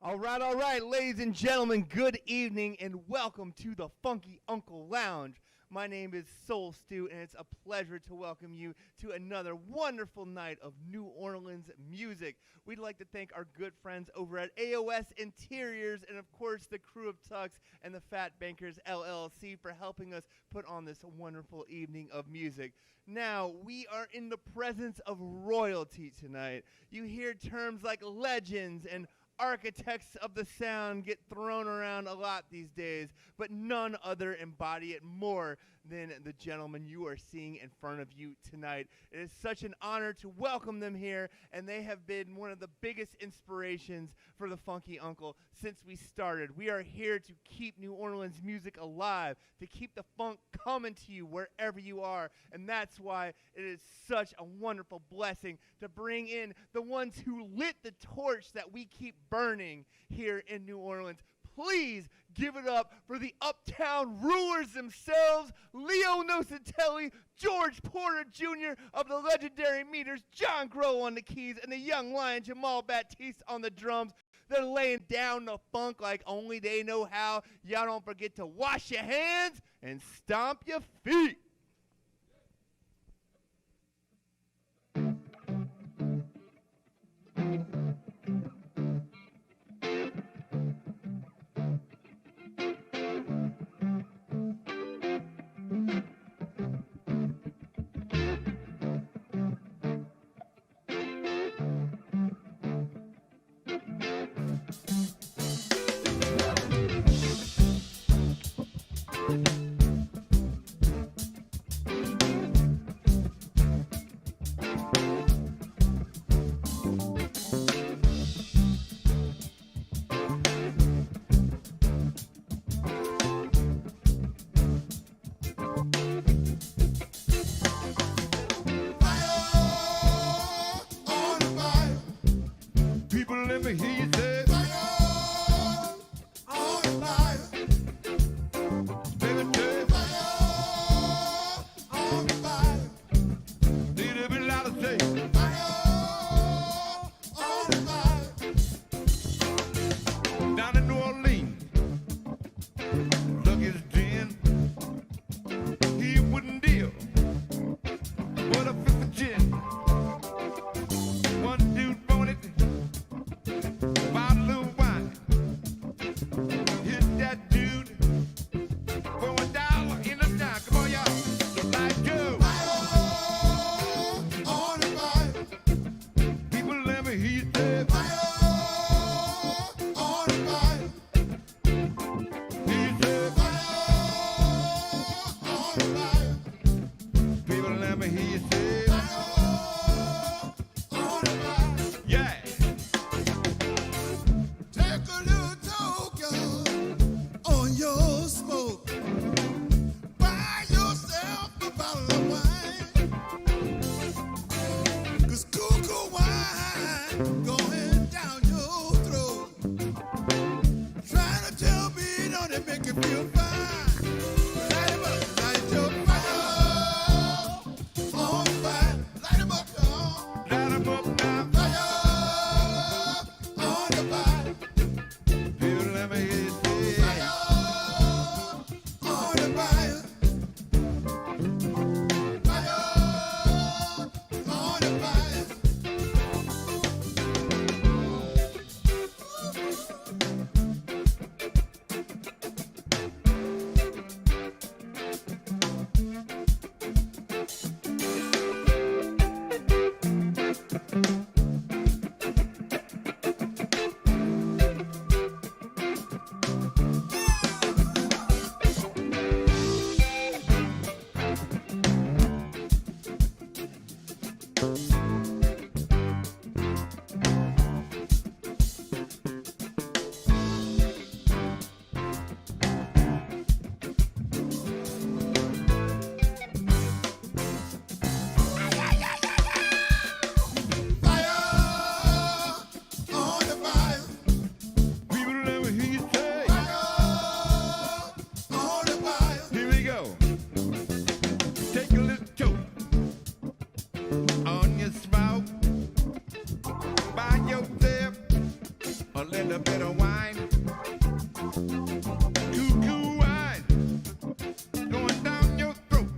All right, ladies and gentlemen, good evening and welcome to the Funky Uncle Lounge. My name is Soul Stew, and it's a pleasure to welcome you to another wonderful night of New Orleans music. We'd like to thank our good friends over at AOS Interiors and, of course, the crew of Tux and the Fat Bankers LLC for helping us put on this wonderful evening of music. Now, we are in the presence of royalty tonight. You hear terms like legends and architects of the sound get thrown around a lot these days, but none other embody it more than the gentleman you are seeing in front of you tonight. It is such an honor to welcome them here, and they have been one of the biggest inspirations for the Funky Uncle since we started. We are here to keep New Orleans music alive, to keep the funk coming to you wherever you are, and that's why it is such a wonderful blessing to bring in the ones who lit the torch that we keep burning here in New Orleans. Please give it up for the uptown rulers themselves, Leo Nocentelli, George Porter Jr. of the legendary Meters, John Grohl on the keys, and the young lion Jamal Baptiste on the drums. They're laying down the funk like only they know how. Y'all don't forget to wash your hands and stomp your feet. Let me hear you say fire on the fire. Baby, say fire on the fire. Need a bit louder, say fire on the fire. Down in New Orleans, look at his gin. He wouldn't deal but a fifth of gin. One dude wanted bottle of wine. Hit that dude for $1 in the dime. Come on, y'all. So like go. Fire on the fire. People, let me hear you say fire on the fire. Hear you say fire on the fire. People, let me hear you say fire on the fire. Yeah. Take a little toke on your smoke. Buy yourself a bottle of wine. 'Cause cocoa wine going down your throat. Trying to tell me, don't it make you feel fine? Light 'em up, light your fire on fire. Light 'em up, y'all. Light 'em up now. Fire on the fire. People, let me hear you say fire on the fire. Fire on the fire. little bit of wine. Cuckoo wine going down your throat.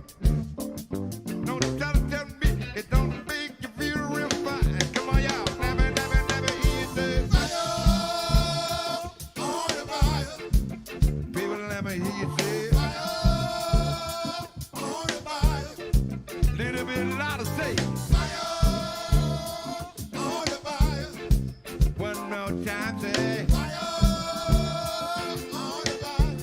Don't tell me it don't make you feel real fine. Come on, y'all. Never, never, never hear you say fire on the fire. People never hear you say fire on the fire. Little bit louder, say fire on the fire. One more time, say fire on the fire.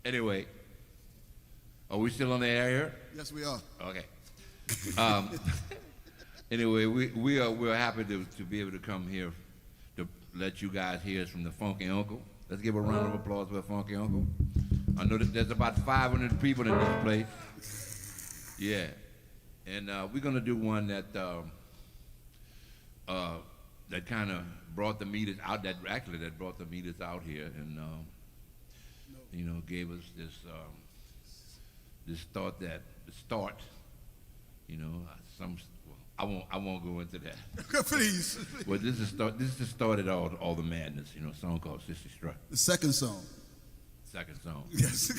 Anyway, are we still on the air here? Yes, we are. Okay. Anyway, we're happy to be able to come here to let you guys hear us from the Funky Uncle. Let's give a round of applause for the Funky Uncle. I know that there's about 500 people in this place. Yeah, and we're gonna do one that that kind of brought the meters out. That brought the meters out here, and you know, gave us this this thought that the start. You know, I won't go into that. Please. Well, this is started all the madness. You know, a song called Sister Strut. The second song. Second song. Yes.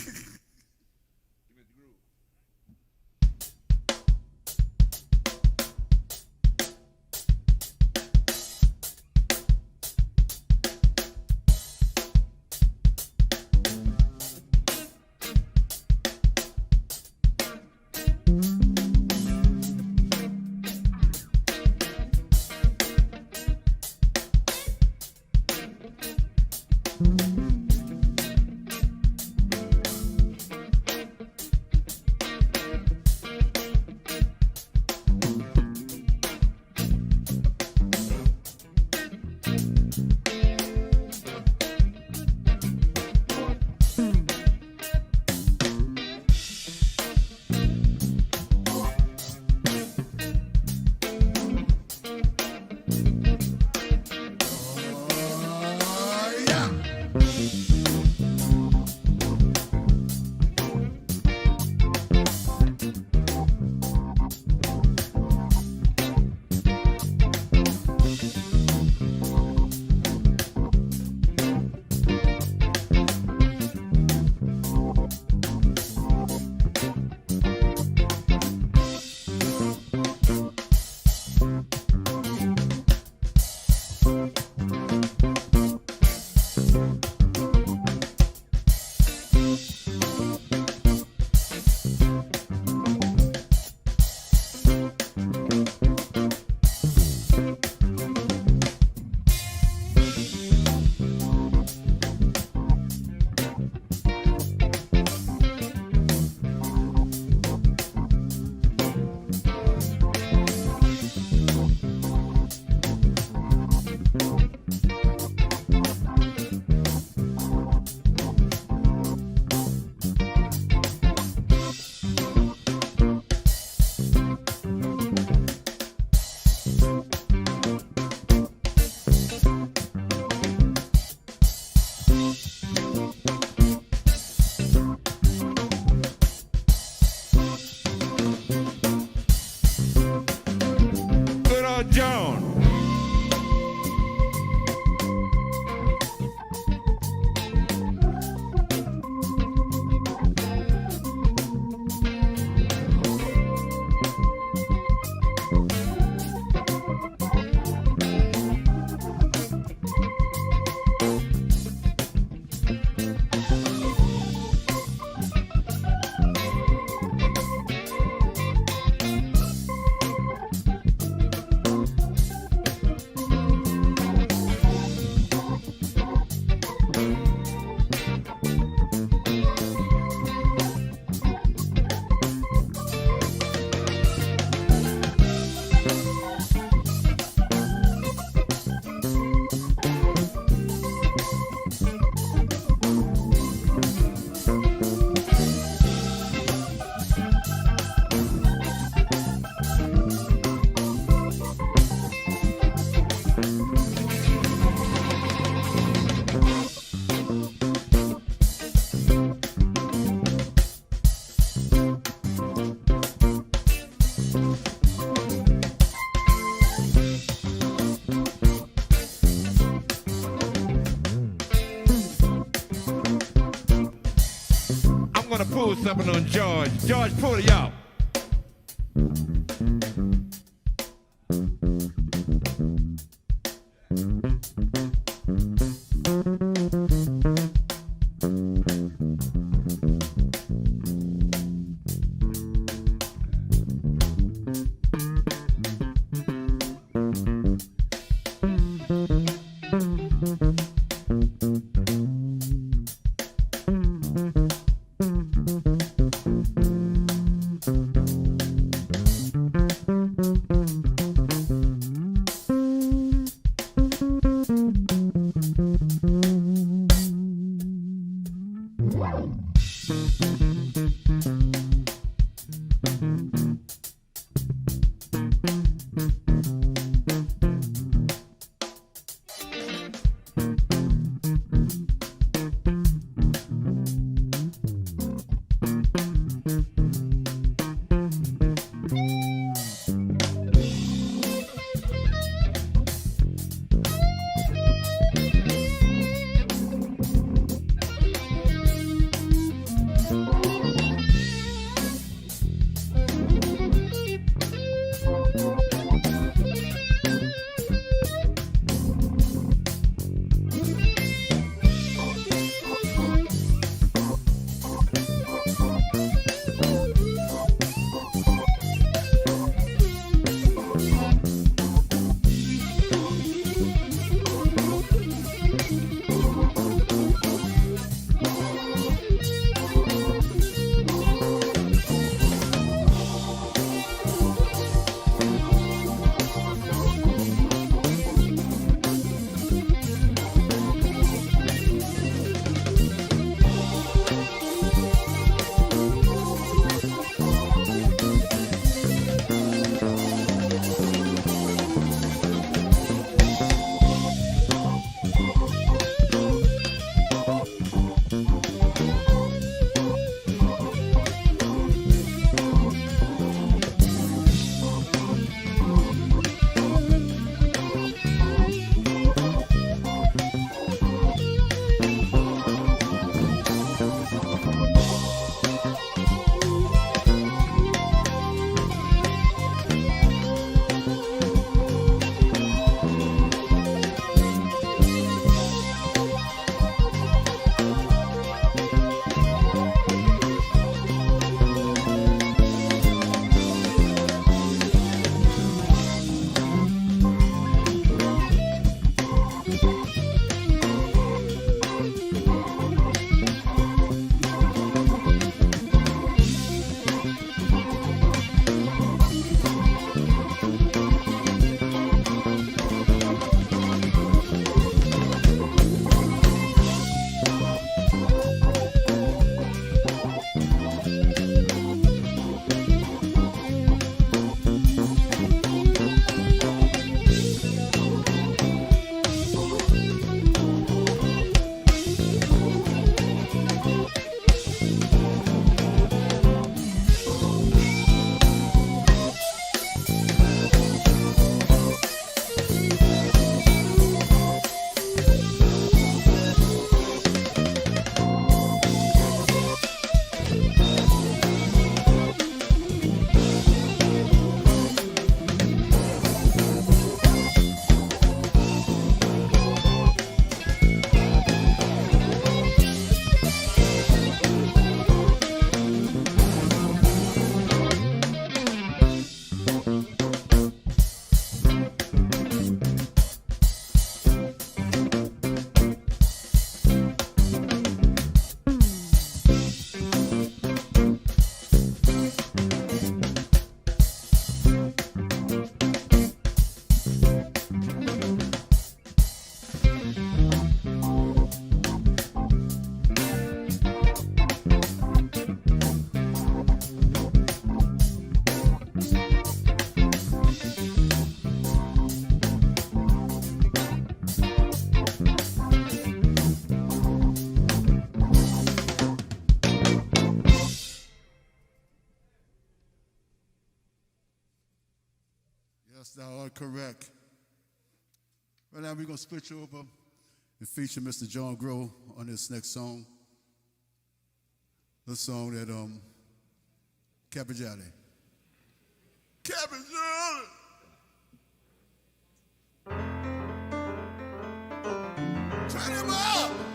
little something on George. George, pull it out. Yes, thou art correct. Right now we're going to switch over and feature Mr. John Grow on this next song. the song that Capajali. Capajali! Turn him up!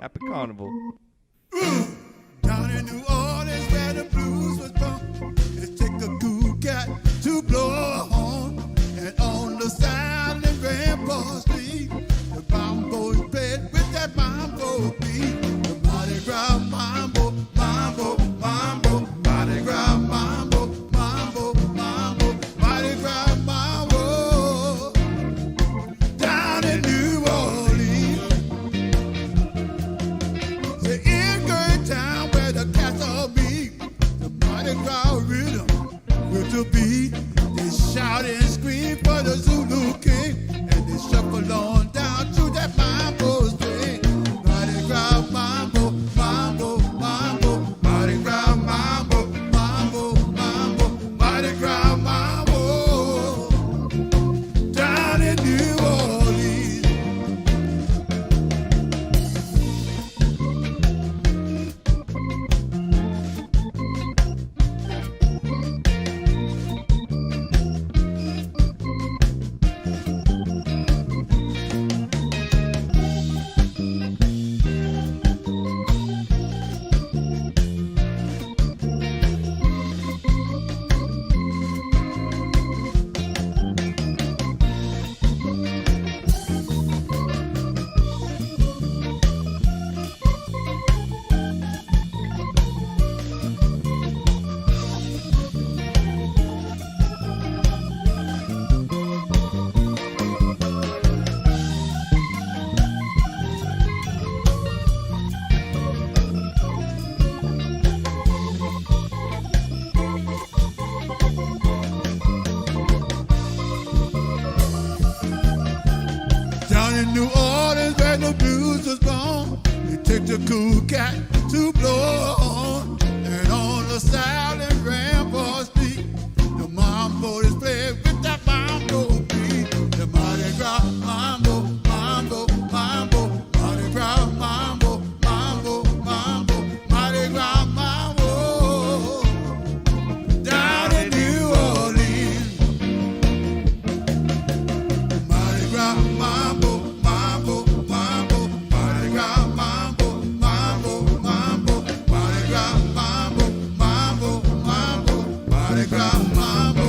Happy Carnival. Down in New Orleans where the blues was born, it take a cool cat to blow a horn. And on the side of Grandpa Street, the bombos played with that mambo beat. The Mardi Gras mambo, mambo, mambo, Mardi Gras mambo, mambo, mambo, Mardi Gras mambo. Down in New Orleans, the in-good town where the cats all be, the Mardi Gras rhythm with the beat. They shout and scream for the Zulu King, and they shuffle on down to that mambo string. Mardi Gras mambo, mambo, mambo, Mardi Gras mambo, mambo, mambo, Mardi Gras mambo. Down in New Orleans. Down in New Orleans where the blues was born, they take the cool cat to blow a horn. And on the silent Grandpa Street, the mambo is played with that mambo beat. The Mardi Gras mambo, mambo, mambo, Mardi Gras mambo, mambo, mambo, Mardi Gras mambo. Down in New Orleans, Mardi Gras mambo, mambo, mambo, Mardi Gras mambo, mambo, mambo, Mardi Gras mambo, mambo, mambo, Mardi Gras mambo.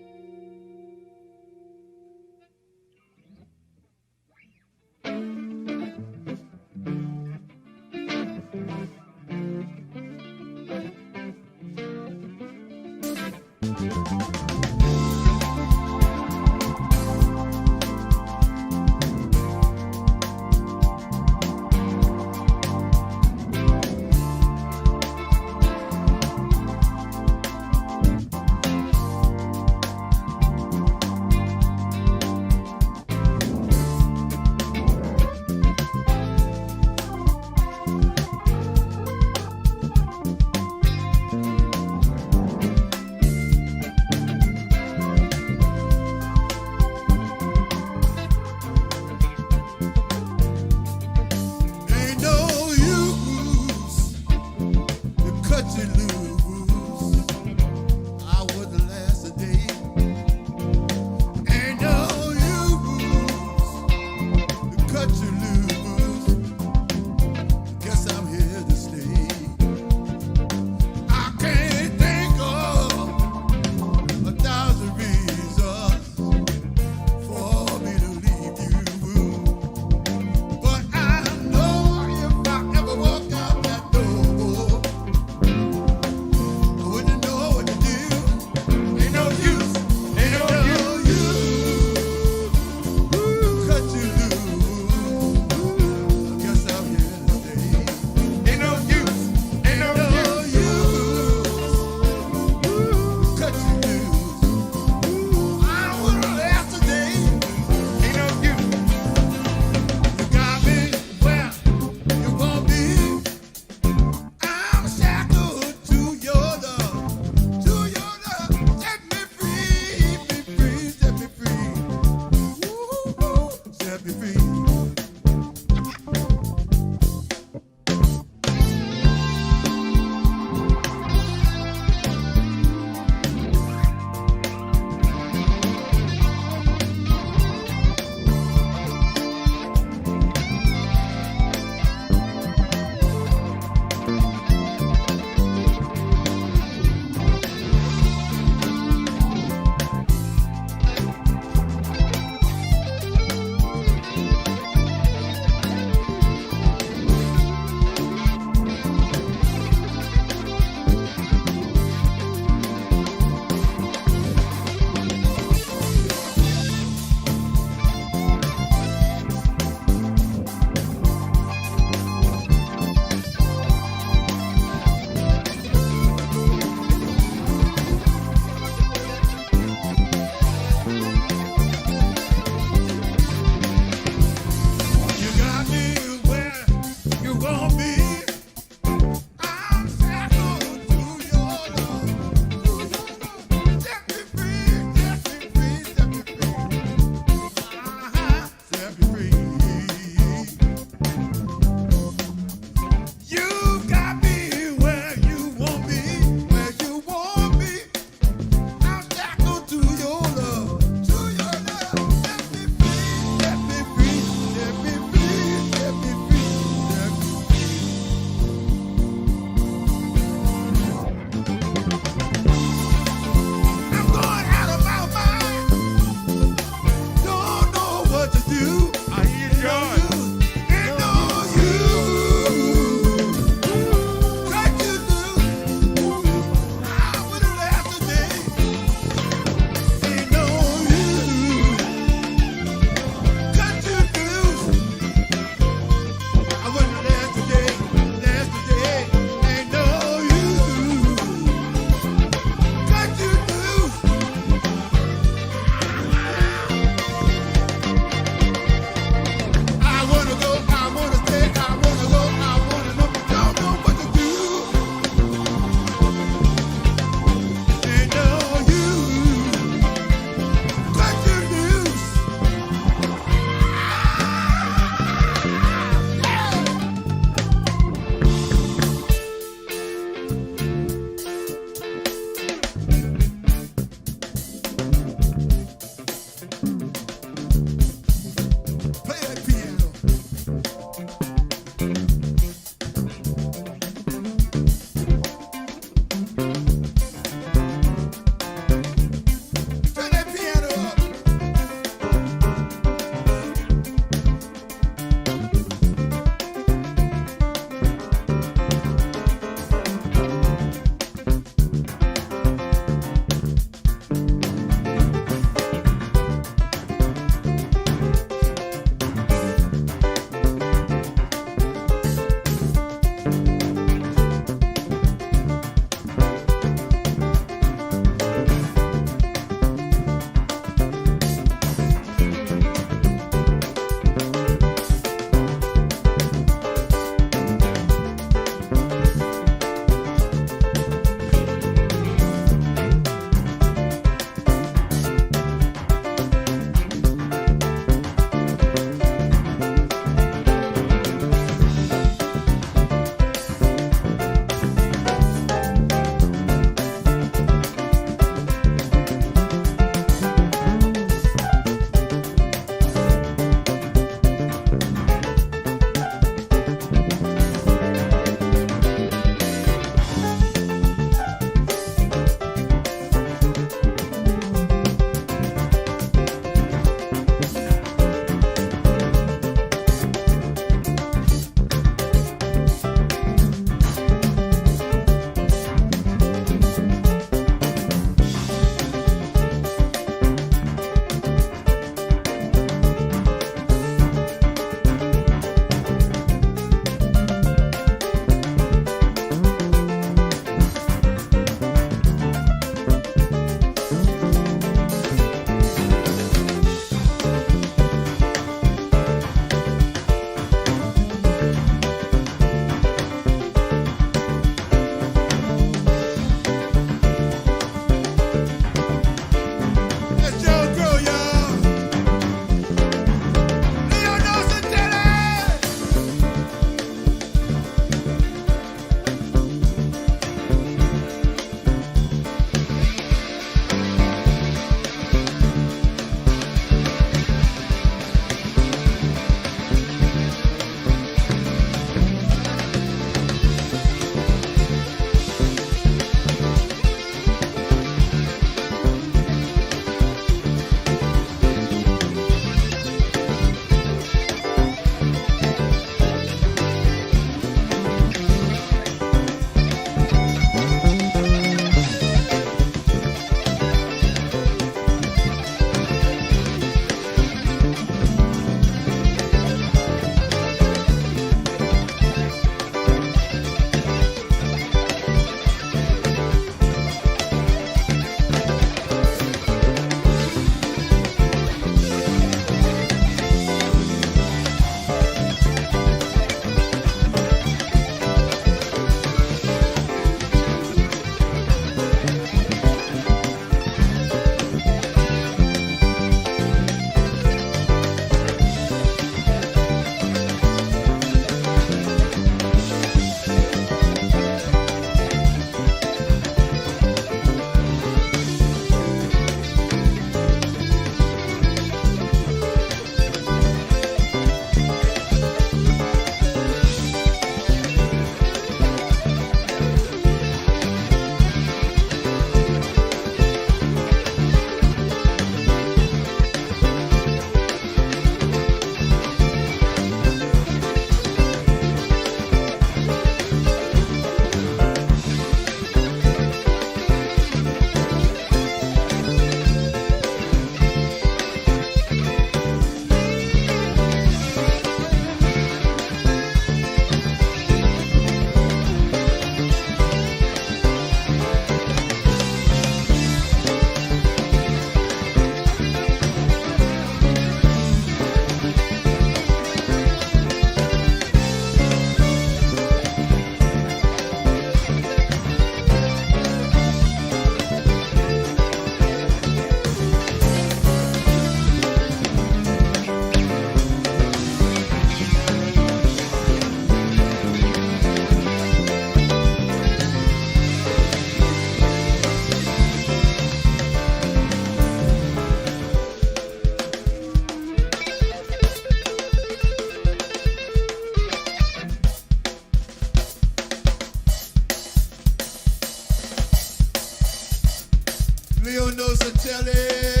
Leo Nocentelli.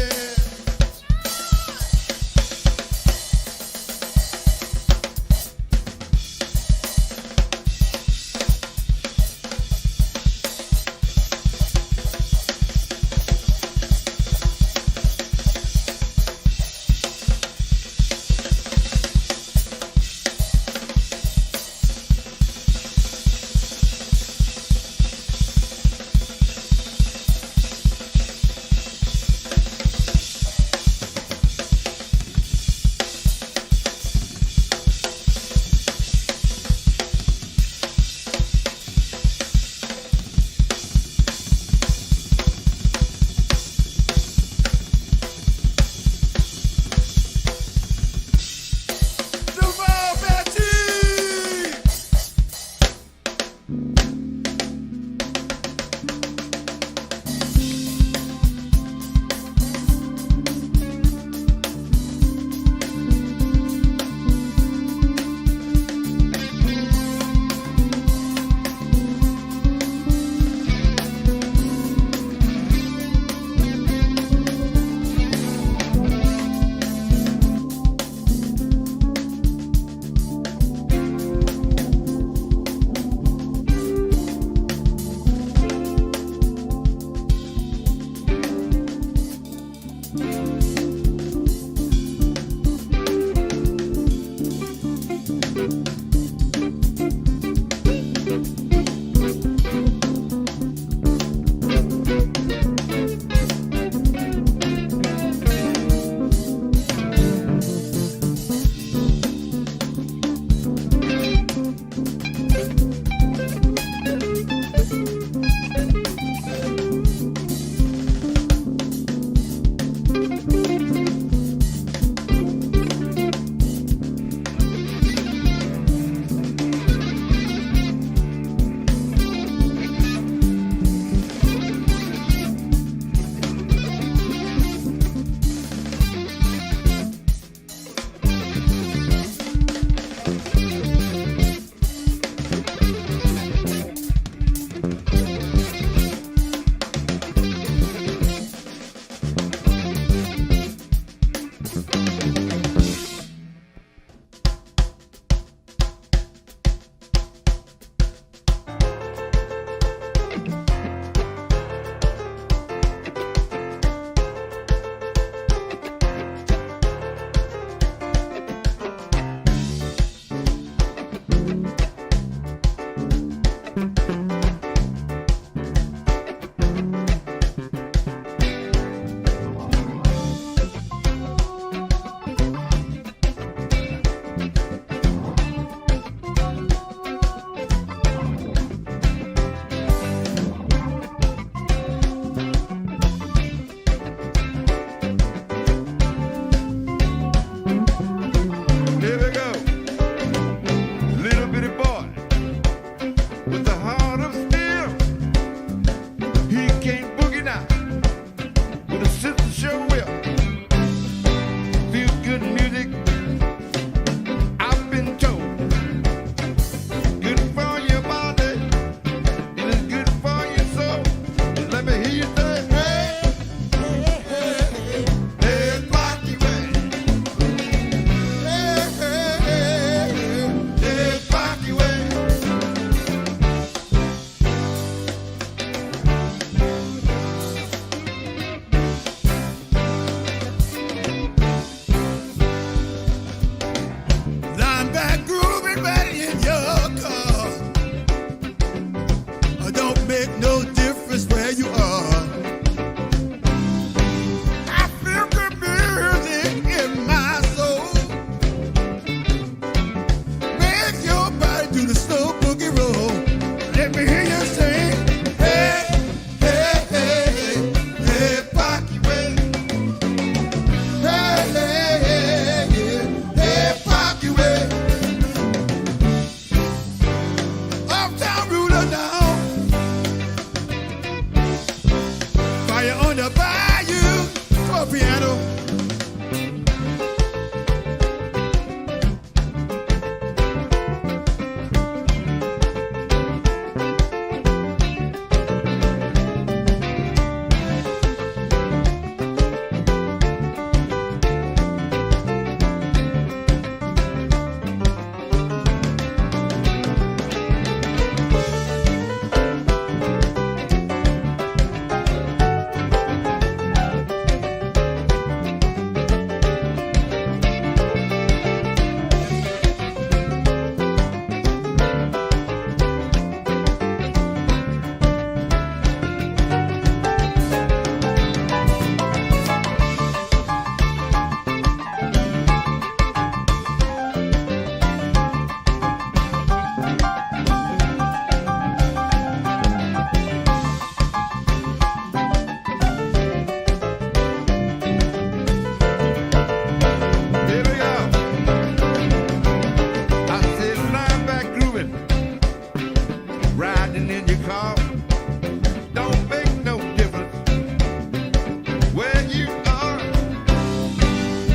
where you are.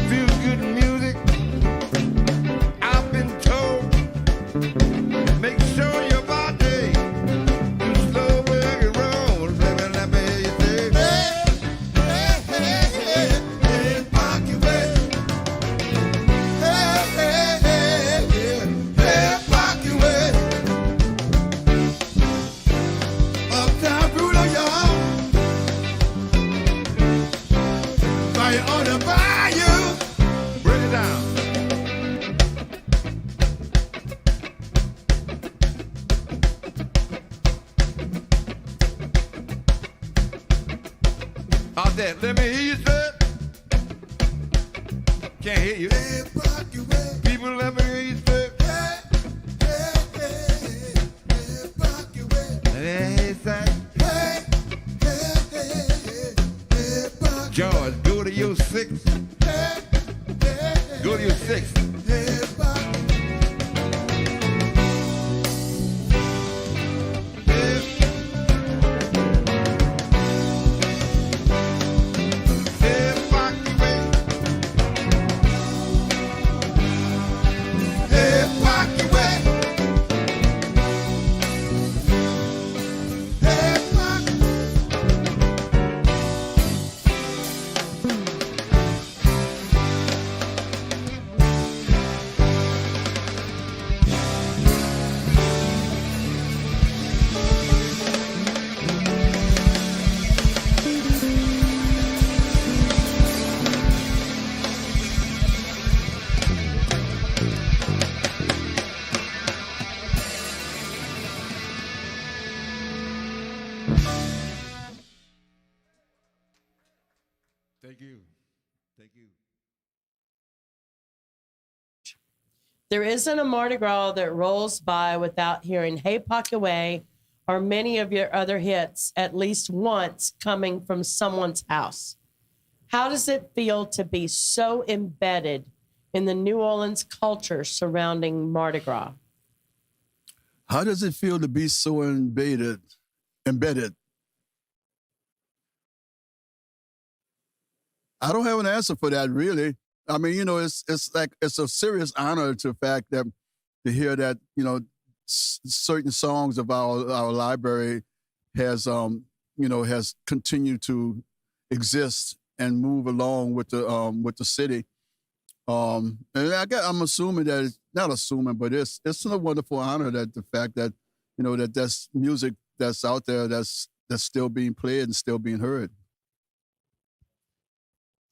Feel good music, I've been told. Make sure your body is slow where you roll. Let me hear you say, hey, hey, hey, hey, rock your way. Hey, hey, hey, yeah, hey, rock your way. Uptown through the yard, fire on the bayou. Break it down. Out there, let me hear you say. Can't hear you. Hey, rock your way. People, let me hear you say. Hey, hey, hey, hey, rock your way. Let me hear you say. Hey, hey, hey, hey, hey, rock your way. George, go to your six. Hey, hey, hey, Go to your six. hey, rock your way. Hey, rock your way. Hey, rock your way. Hey, rock. Thank you. Thank you. There isn't a Mardi Gras that rolls by without hearing Hey Pocket Way or many of your other hits at least once coming from someone's house. How does it feel to be so embedded in the New Orleans culture surrounding Mardi Gras? How does it feel to be so embedded? I don't have an answer for that, really. I mean, you know, it's like it's a serious honor to the fact that to hear that, you know, certain songs of our library has has continued to exist and move along with the city. And I'm assuming that it's not assuming, but it's a wonderful honor that the fact that, you know, that's music that's out there that's still being played and still being heard.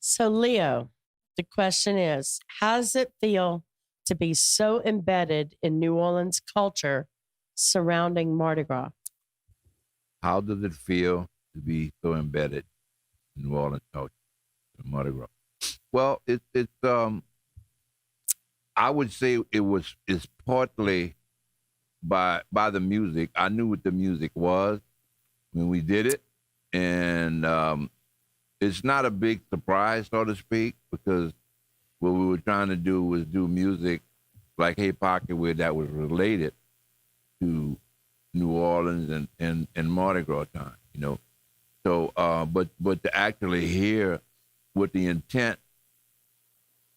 So, Leo, the question is, how does it feel to be so embedded in New Orleans culture surrounding Mardi Gras? How does it feel to be so embedded in New Orleans culture and Mardi Gras? Well, I would say it's partly by the music. I knew what the music was when we did it, and it's not a big surprise, so to speak, because what we were trying to do was do music like Hey Pocket Way that was related to New Orleans and Mardi Gras time, you know. So, but to actually hear what the intent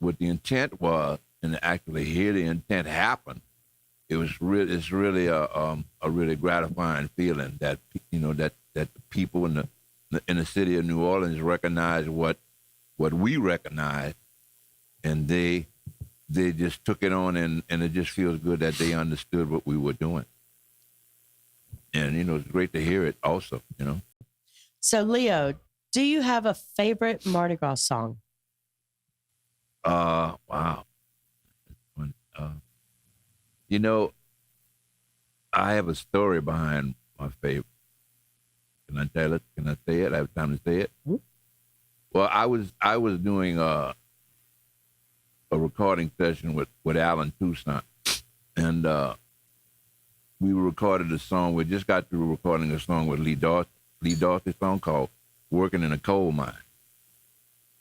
was, and to actually hear the intent happen, it's really a really gratifying feeling that, you know, that the people in the city of New Orleans recognize what we recognize, and they just took it on, and it just feels good that they understood what we were doing. And, you know, it's great to hear it also, you know. So, Leo, do you have a favorite Mardi Gras song? Wow. You know, I have a story behind my favorite. Can I tell it? Can I say it? I have time to say it? Mm-hmm. Well, I was doing a recording session with Alan Toussaint, and we recorded a song. We just got through recording a song with Lee Dorsey's song called "Working in a Coal Mine,"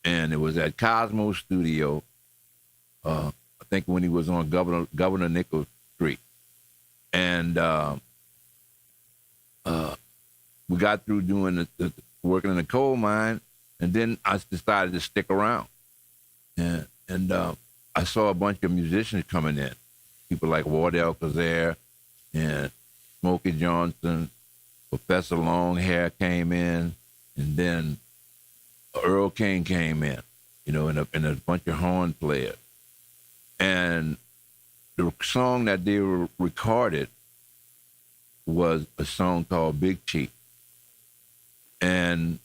and it was at Cosmo Studio. I think when he was on Governor Nichols Street, and we got through doing the working in the coal mine, And then I decided to stick around. And I saw a bunch of musicians coming in. People like Wardell Kazare and Smokey Johnson, Professor Longhair came in, and then Earl King came in, you know, and a bunch of horn players. And the song that they recorded was a song called Big Chief. And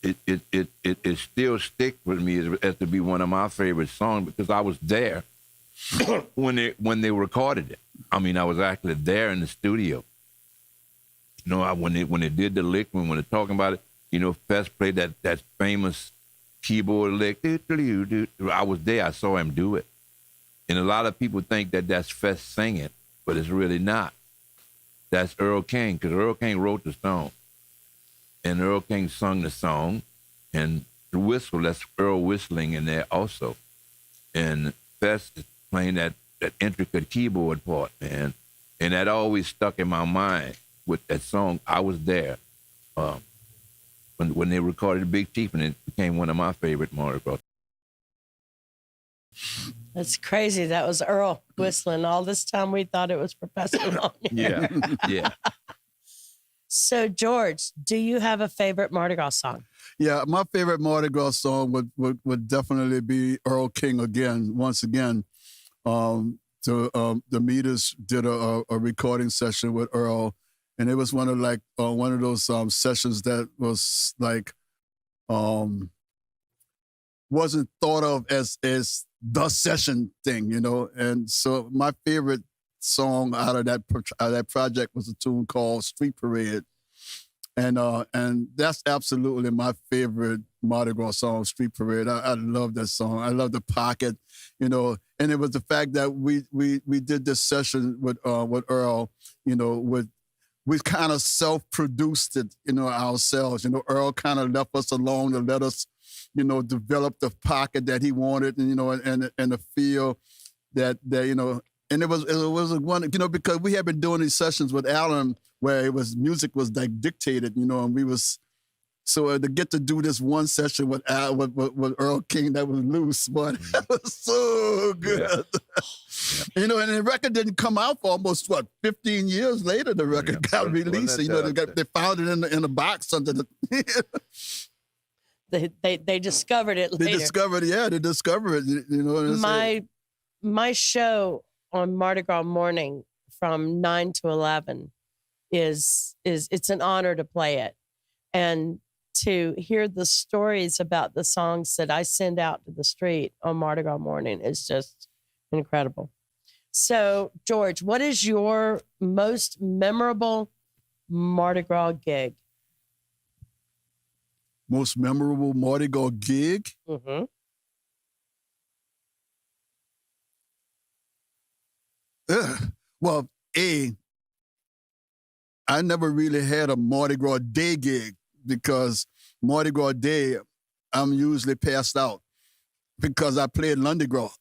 it still sticks with me as to be one of my favorite songs because I was there when they recorded it. I mean, I was actually there in the studio. You know, when they did the lick, when they're talking about it, you know, Fest played that famous keyboard lick. I was there. I saw him do it. And a lot of people think that that's Fest singing, but it's really not. That's Earl King, because Earl King wrote the song. And Earl King sung the song, and the whistle, that's Earl whistling in there also. And Fest is playing that intricate keyboard part, man. And that always stuck in my mind with that song. I was there when they recorded Big Chief, and it became one of my favorite Mardi Gras. That's crazy. That was Earl whistling. All this time we thought it was Professor Longhair. Yeah. So, George, do you have a favorite Mardi Gras song? Yeah, my favorite Mardi Gras song would definitely be Earl King once again. The Meters did a recording session with Earl, and it was one of those sessions that was like wasn't thought of as the session thing, you know. And so my favorite song out of that project was a tune called Street Parade. And that's absolutely my favorite Mardi Gras song, Street Parade. I love that song. I love the pocket, you know. And it was the fact that we did this session with Earl, you know, we kind of self-produced it, you know, ourselves. You know, Earl kind of left us alone to let us, you know, develop the pocket that he wanted, and, you know, and the feel that you know. And it was one, you know, because we had been doing these sessions with Alan where music was like dictated, you know, and we was so to get to do this one session with Earl King that was loose, but that was so good. Yeah. You know, and the record didn't come out for almost 15 years later. The record got released. You know, they found it in a box under the. They discovered it later. They discovered it. You know, my show on Mardi Gras morning from 9 to 11 is it's an honor to play it, and to hear the stories about the songs that I send out to the street on Mardi Gras morning is just incredible. So, George, what is your most memorable Mardi Gras gig? Most memorable Mardi Gras gig? Mm-hmm. Well, I never really had a Mardi Gras Day gig because Mardi Gras Day, I'm usually passed out because I played Lundi Gras.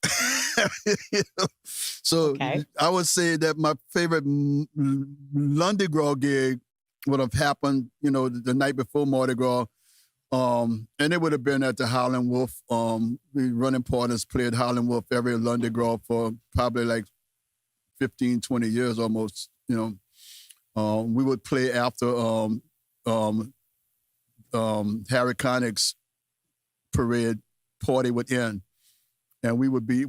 You know? So okay. I would say that my favorite Lundi Gras gig would have happened, you know, the night before Mardi Gras. And it would have been at the Howlin' Wolf. We running partners played Howlin' Wolf every Lundi Gras for probably like 15, 20 years almost, you know. We would play after Harry Connick's parade party would end. And we would be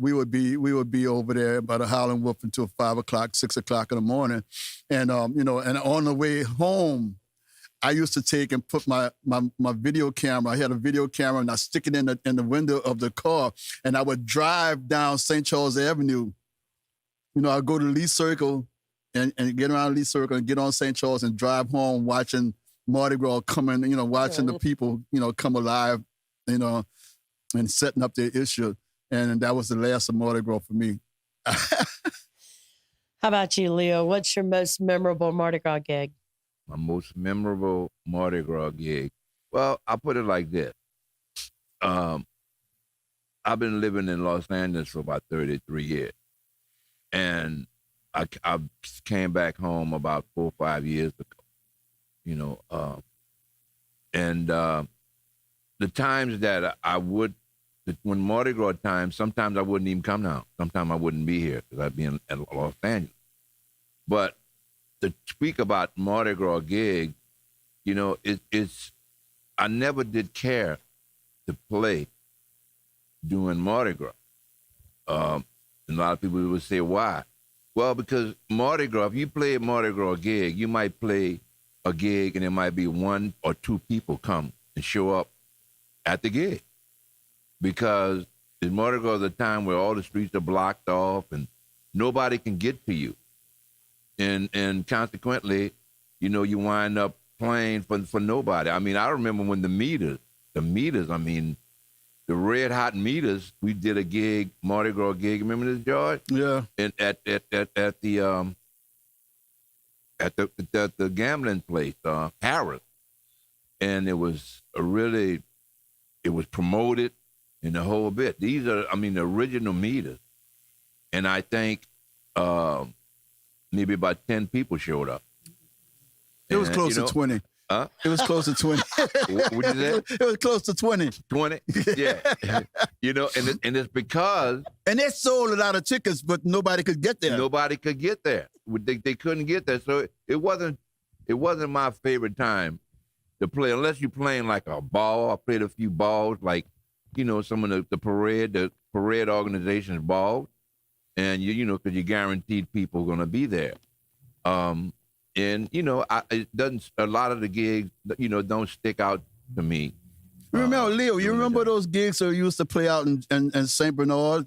over there by the Howlin' Wolf until 5 o'clock, 6 o'clock in the morning. And you know, and on the way home, I used to take and put my video camera. I had a video camera, and I stick it in the window of the car, and I would drive down St. Charles Avenue. You know, I'd go to Lee Circle and get around Lee Circle and get on St. Charles and drive home watching Mardi Gras coming, you know, watching the people, you know, come alive, you know, and setting up their issue. And that was the last of Mardi Gras for me. How about you, Leo? What's your most memorable Mardi Gras gig? My most memorable Mardi Gras gig? Well, I'll put it like this. I've been living in Los Angeles for about 33 years. And I came back home about 4 or 5 years ago, you know, And the times that when Mardi Gras time, sometimes I wouldn't even come down. Sometimes I wouldn't be here because I'd be in Los Angeles. But to speak about Mardi Gras gig, you know, it's I never did care to play during Mardi Gras. And a lot of people would say, why? Well, because Mardi Gras, if you play a Mardi Gras gig, you might play a gig and there might be 1 or 2 people come and show up at the gig. Because Mardi Gras is a time where all the streets are blocked off and nobody can get to you. And consequently, you know, you wind up playing for nobody. I mean, I remember when the meters, I mean, the Red Hot Meters, we did a gig, Mardi Gras gig. Remember this, George? Yeah. And at the gambling place, Harris, and it was promoted and the whole bit. These are, I mean, the original meters, and I think maybe about 10 people showed up. It was close to 20. Huh? It was close to 20. What you say? It was close to 20. 20? Yeah. You know, and it's because And they sold a lot of tickets, but nobody could get there. nobody could get there. They couldn't get there. So it wasn't my favorite time to play, unless you're playing like a ball. I played a few balls, like, you know, some of the parade organization's balls. And you know, because you guaranteed people are gonna be there. And you know, it doesn't. A lot of the gigs, you know, don't stick out to me. Remember, Leo, you remember those gigs that you used to play out in St. Bernard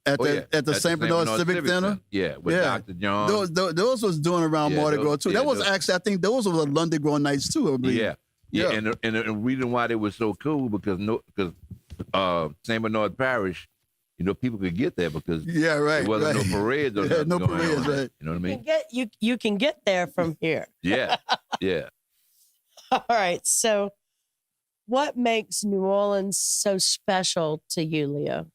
at the St. Bernard Civic Center? Yeah, with Dr. John. Those was doing around Mardi Gras too. Yeah, that was actually, I think those were the London Gras nights too, I believe. Yeah. And the reason why they were so cool because St. Bernard Parish, you know, people could get there because there wasn't no parades or nothing no going parades, on. right. You know what I mean? You can get there from here. Yeah. All right. So, what makes New Orleans so special to you, Leo?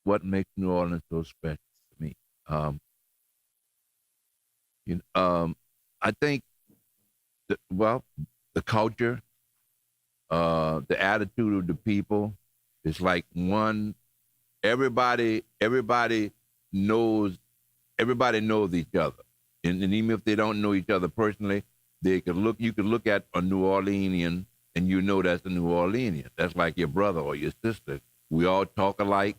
What makes New Orleans so special to me? I think, the culture, the attitude of the people. It's like everybody knows each other. And even if they don't know each other personally, you could look at a New Orleanian and you know that's a New Orleanian. That's like your brother or your sister. We all talk alike.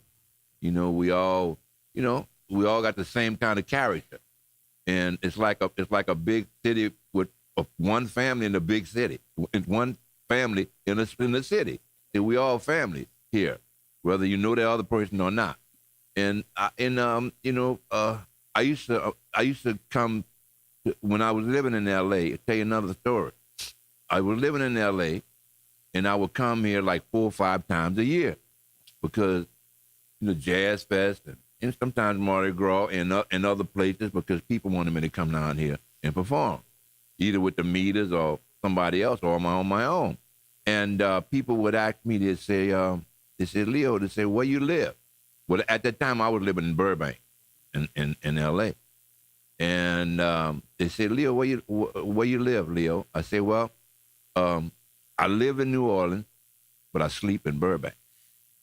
You know, we all got the same kind of character. And it's like a big city with one family in a big city. It's one family in the city. And we all family here, whether you know the other person or not. And I used to come when I was living in L.A. I'll tell you another story. I was living in L.A. and I would come here like 4 or 5 times a year because, you know, Jazz Fest and sometimes Mardi Gras and other places because people wanted me to come down here and perform, either with the meters or somebody else or on my own. And people would ask me, they say, Leo, they say, where you live? Well, at that time, I was living in Burbank in L.A. And they said, Leo, where you live, Leo? I say, well, I live in New Orleans, but I sleep in Burbank.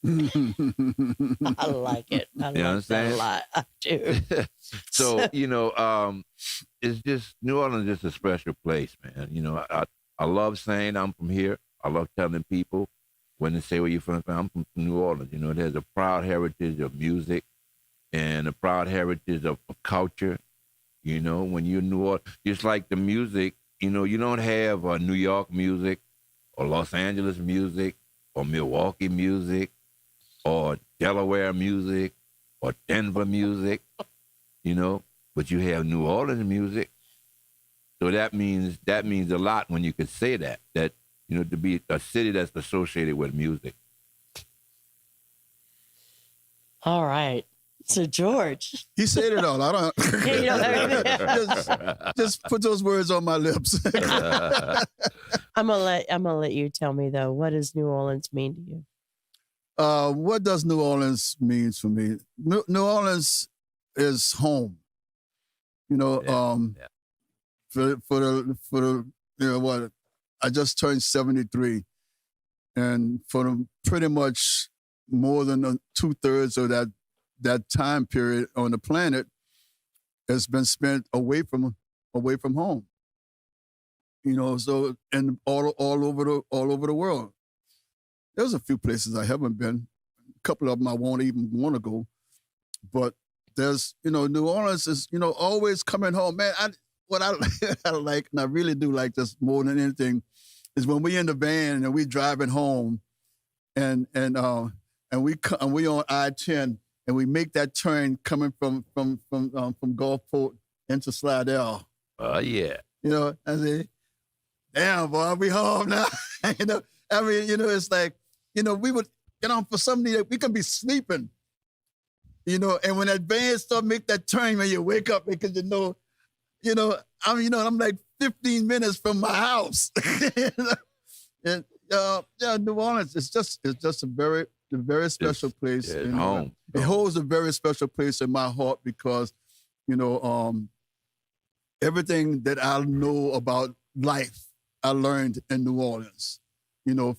I like it. I like that a lot. I do. So, you know, it's just, New Orleans is just a special place, man. You know, I love saying I'm from here. I love telling people when they say, where you from? I'm from New Orleans. You know, there's a proud heritage of music and a proud heritage of culture. You know, when you're in New Orleans, just like the music, you know, you don't have New York music or Los Angeles music or Milwaukee music or Delaware music or Denver music, you know, but you have New Orleans music. So that means a lot when you could say that, you know, to be a city that's associated with music. All right. So, George. He said it all. I don't. Yeah, you know, just put those words on my lips. I'm gonna let you tell me though. What does New Orleans mean to you? What does New Orleans mean for me? New Orleans is home. You know, for the you know what? I just turned 73, and for pretty much more than 2/3 of that time period on the planet has been spent away from home. So and all over the world. There's a few places I haven't been. A couple of them I won't even want to go. But there's, New Orleans is, always coming home. Man, what I like, and I really do like this more than anything, is when we in the van and we driving home, and we on I-10 and we make that turn coming from Gulfport into Slidell. Oh yeah. I say, damn, boy, we home now. It's like, we would, for somebody we could be sleeping, and when that van start make that turn, when you wake up because I'm like 15 minutes from my house. And New Orleans is just a very special place. It's home. It holds a very special place in my heart because, everything that I know about life, I learned in New Orleans.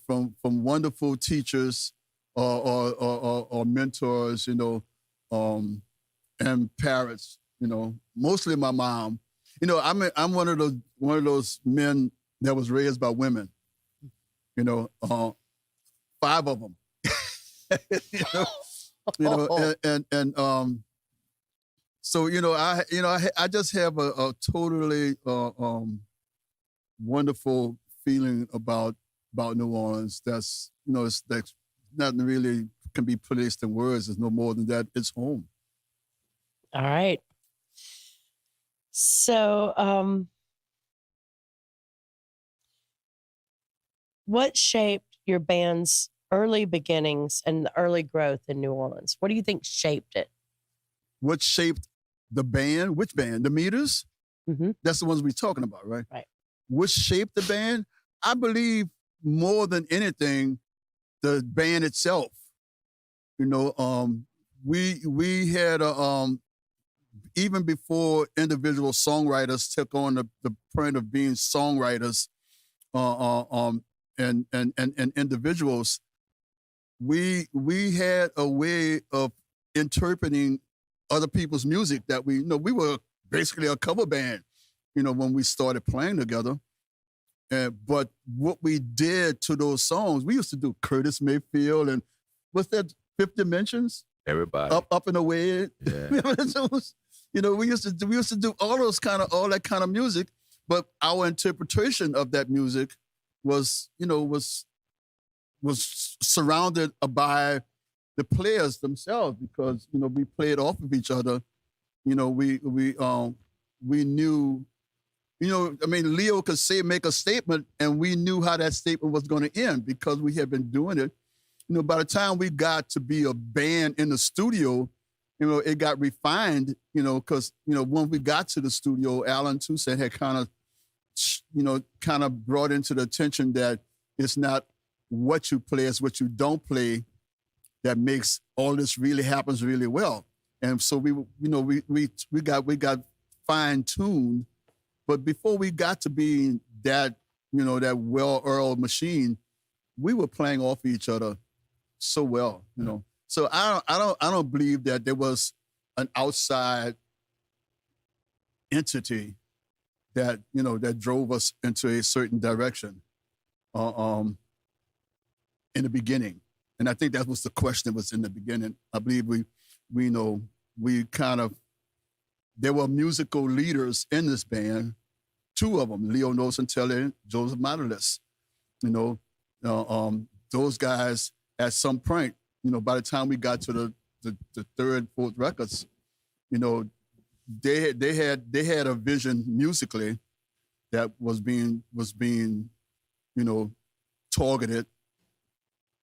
From wonderful teachers or mentors, and parents. Mostly my mom. I'm one of those men that was raised by women. 5 of them. So I just have a totally wonderful feeling about New Orleans. That's it's nothing really can be placed in words. It's no more than that. It's home. All right. So, what shaped your band's early beginnings and the early growth in New Orleans? What do you think shaped it? What shaped the band? Which band? The Meters? Mm-hmm. That's the ones we're talking about, right? Right. What shaped the band? I believe more than anything, the band itself. We had even before individual songwriters took on the point of being songwriters, and individuals, we had a way of interpreting other people's music that we were basically a cover band, when we started playing together. But what we did to those songs, we used to do Curtis Mayfield and what's that, Fifth Dimensions? Everybody. Up and Away. Yeah. We used to do all that kind of music, but our interpretation of that music was surrounded by the players themselves because we played off of each other. We knew. Leo could make a statement, and we knew how that statement was going to end because we had been doing it. By the time we got to be a band in the studio, it got refined, because, when we got to the studio, Alan Toussaint had kind of brought into the attention that it's not what you play, it's what you don't play that makes all this really happens really well. And so we got fine-tuned. But before we got to be that, that well-oiled machine, we were playing off each other so well, So I don't believe that there was an outside entity that that drove us into a certain direction, in the beginning. And I think that was the question that was in the beginning. I believe there were musical leaders in this band, 2 of them, Leo Nocentelli and Joseph Matalis. Those guys at some point, by the time we got to the 3rd, 4th records, they had a vision musically that was being targeted.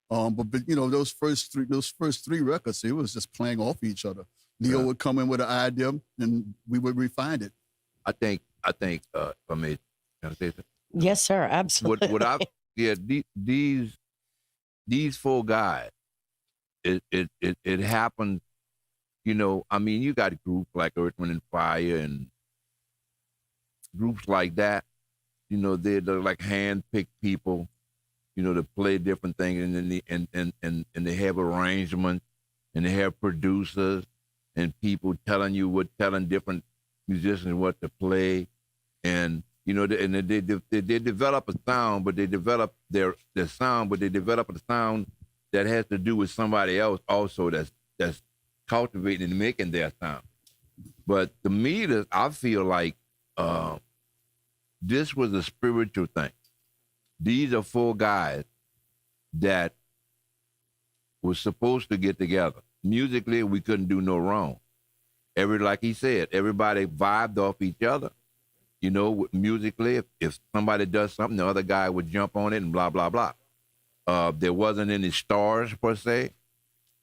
But those first 3 records, it was just playing off each other. Leo would come in with an idea, and we would refine it. I think. For me, can I say that? Yes, sir. Absolutely. These 4 guys, it happened. You got groups like Earth, Wind and Fire and groups like that, you know, they're like hand-picked people, you know, to play different things, and then and they have arrangements, and they have producers and people telling different musicians what to play, and you know, they develop a sound, but they develop their sound, but they develop a sound that has to do with somebody else also that's cultivating and making their sound. But to me, I feel like this was a spiritual thing. These are 4 guys that was supposed to get together. Musically, we couldn't do no wrong. Like he said, everybody vibed off each other. You know, musically, if somebody does something, the other guy would jump on it and blah, blah, blah. There wasn't any stars per se.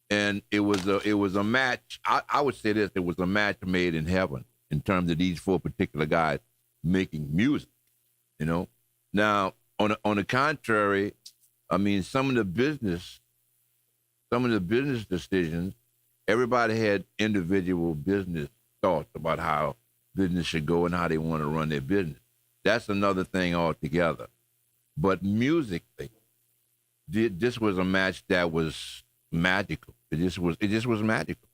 And it was a match. I would say this, it was a match made in heaven in terms of these 4 particular guys making music, you know. Now, on the contrary, I mean, some of the business decisions, everybody had individual business thoughts about how business should go and how they want to run their business. That's another thing altogether. But musically, this was a match that was magical. It just was magical.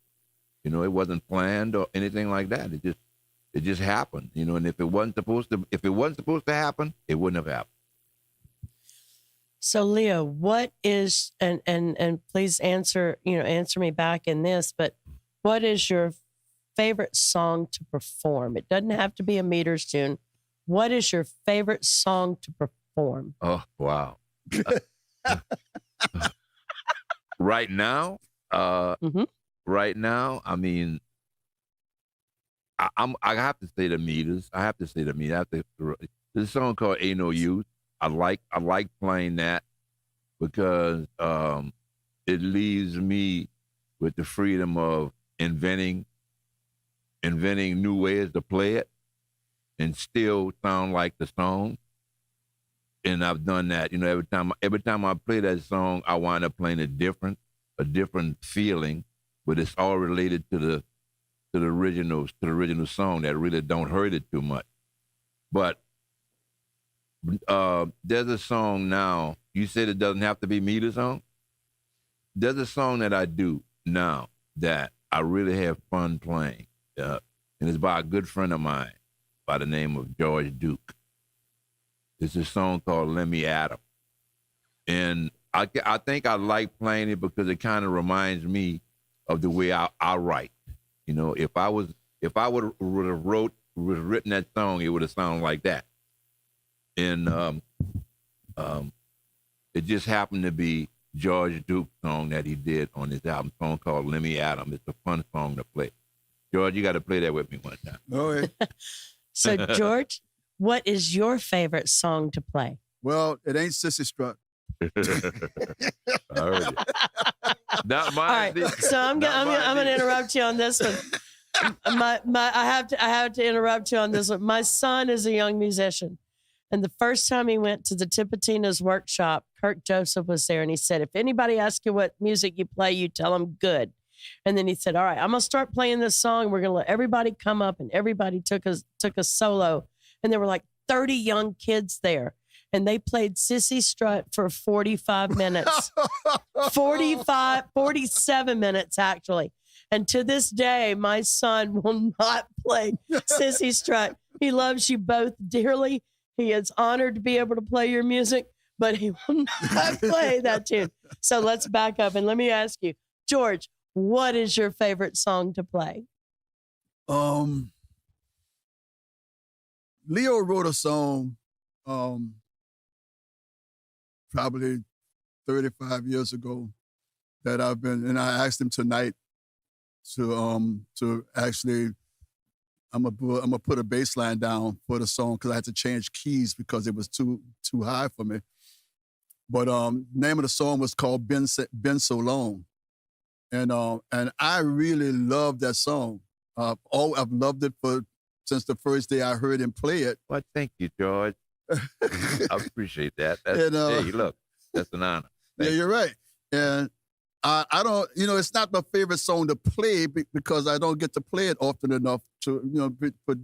You know, it wasn't planned or anything like that. It just happened. You know, and if it wasn't supposed to happen, it wouldn't have happened. So Leo, what is and please answer me back in this, but what is your favorite song to perform? It doesn't have to be a meters tune. What is your favorite song to perform? Oh, wow. Right now, right now, I mean, I have to say the meters. There's a song called "Ain't No Use." I like playing that because it leaves me with the freedom of inventing new ways to play it and still sound like the song. And I've done that. You know, every time I play that song, I wind up playing a different feeling, but it's all related to the original song that really don't hurt it too much. But there's a song now. You said it doesn't have to be me, the song. There's a song that I do now that I really have fun playing, and it's by a good friend of mine by the name of George Duke. It's a song called "Let Me At 'Em," and I think I like playing it because it kind of reminds me of the way I write. You know, if I would have written that song, it would have sounded like that. And it just happened to be George Duke's song that he did on his album, song called "Let Me At 'Em." It's a fun song to play. George, you got to play that with me one time. All right. So George, what is your favorite song to play? Well, it ain't Sissy Strut. I heard it. Not mine. All right, so I'm going to interrupt you on this one. I have to interrupt you on this one. My son is a young musician, and the first time he went to the Tipitina's workshop, Kirk Joseph was there, and he said, "If anybody asks you what music you play, you tell them good." And then he said, "All right, I'm gonna start playing this song. We're gonna let everybody come up," and everybody took a solo, and there were like 30 young kids there. And they played Sissy Strut for 45 minutes, 47 minutes, actually. And to this day, my son will not play Sissy Strut. He loves you both dearly. He is honored to be able to play your music, but he will not play that tune. So let's back up and let me ask you, George, what is your favorite song to play? Leo wrote a song probably 35 years ago that and I asked him tonight to actually, I'm gonna put a bass line down for the song because I had to change keys because it was too high for me. But name of the song was called "Been So Long," and I really love that song. I've loved it since the first day I heard him play it. Well, thank you, George. I appreciate that. Hey, look, that's an honor. Yeah, you're right. And I don't, it's not my favorite song to play because I don't get to play it often enough to, but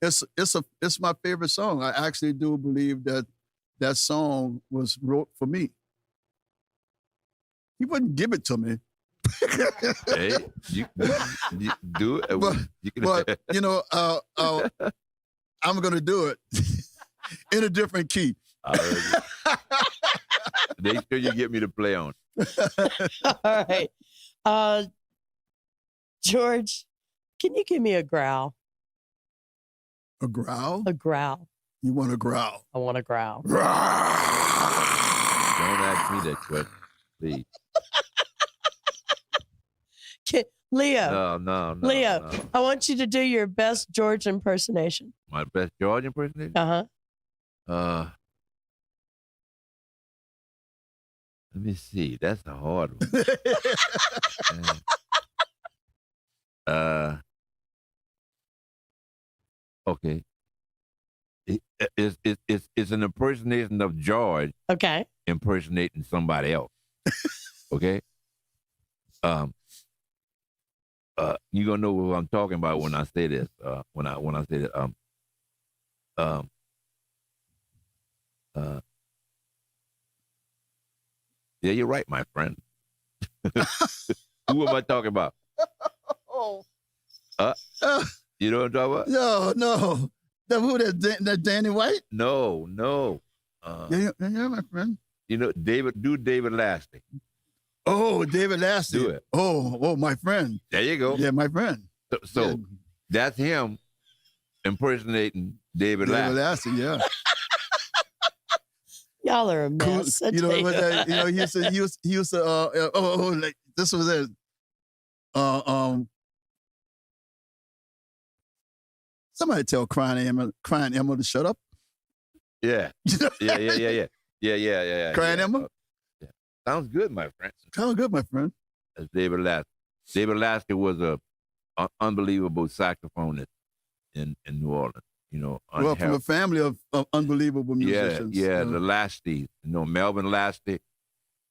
it's my favorite song. I actually do believe that song was wrote for me. He wouldn't give it to me. Hey, you do it. But I'm gonna do it in a different key. Make sure you get me to play on. All right. George, can you give me a growl? A growl? A growl. You want a growl? I want a growl. Don't ask me that question, please. Leo. No. Leo, no. I want you to do your best George impersonation. My best George impersonation? Uh-huh. Let me see. That's a hard one. Okay. It's an impersonation of George. Okay. Impersonating somebody else. Okay. You gonna know who I'm talking about when I say this. When I say that. Yeah, you're right, my friend. Who am I talking about? You know what I'm talking about? No. Who that Danny White? No. Yeah, my friend. David Lasting. Oh, David Lasting. Do it. Oh, my friend. There you go. Yeah, my friend. So that's him impersonating David Lasting. Yeah. Y'all are a mess. Cool. He used to like this was it. Somebody tell crying Emma to shut up. Yeah. Yeah. Crying Emma? Yeah. Sounds good, my friend. Sounds good, my friend. That's David Lasting. David Lasting was an unbelievable saxophonist in New Orleans. From a family of unbelievable musicians. Yeah, the Lasties. Melvin Lasty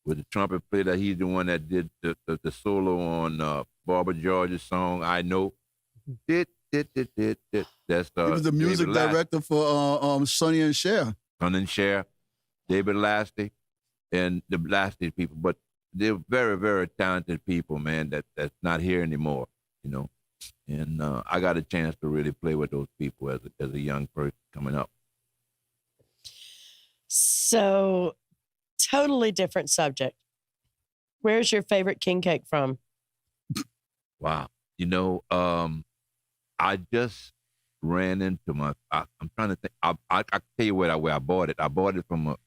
with the trumpet player. He's the one that did the solo on Barbara George's song, I Know. That's he was the music director for Sonny and Cher. Sonny and Cher, David Lasty, and the Lasty people. But they're very, very talented people, man, that's not here anymore, And I got a chance to really play with those people as a young person coming up. So, totally different subject. Where's your favorite king cake from? Wow. I just ran into I'm trying to think. I tell you where I bought it. I bought it from a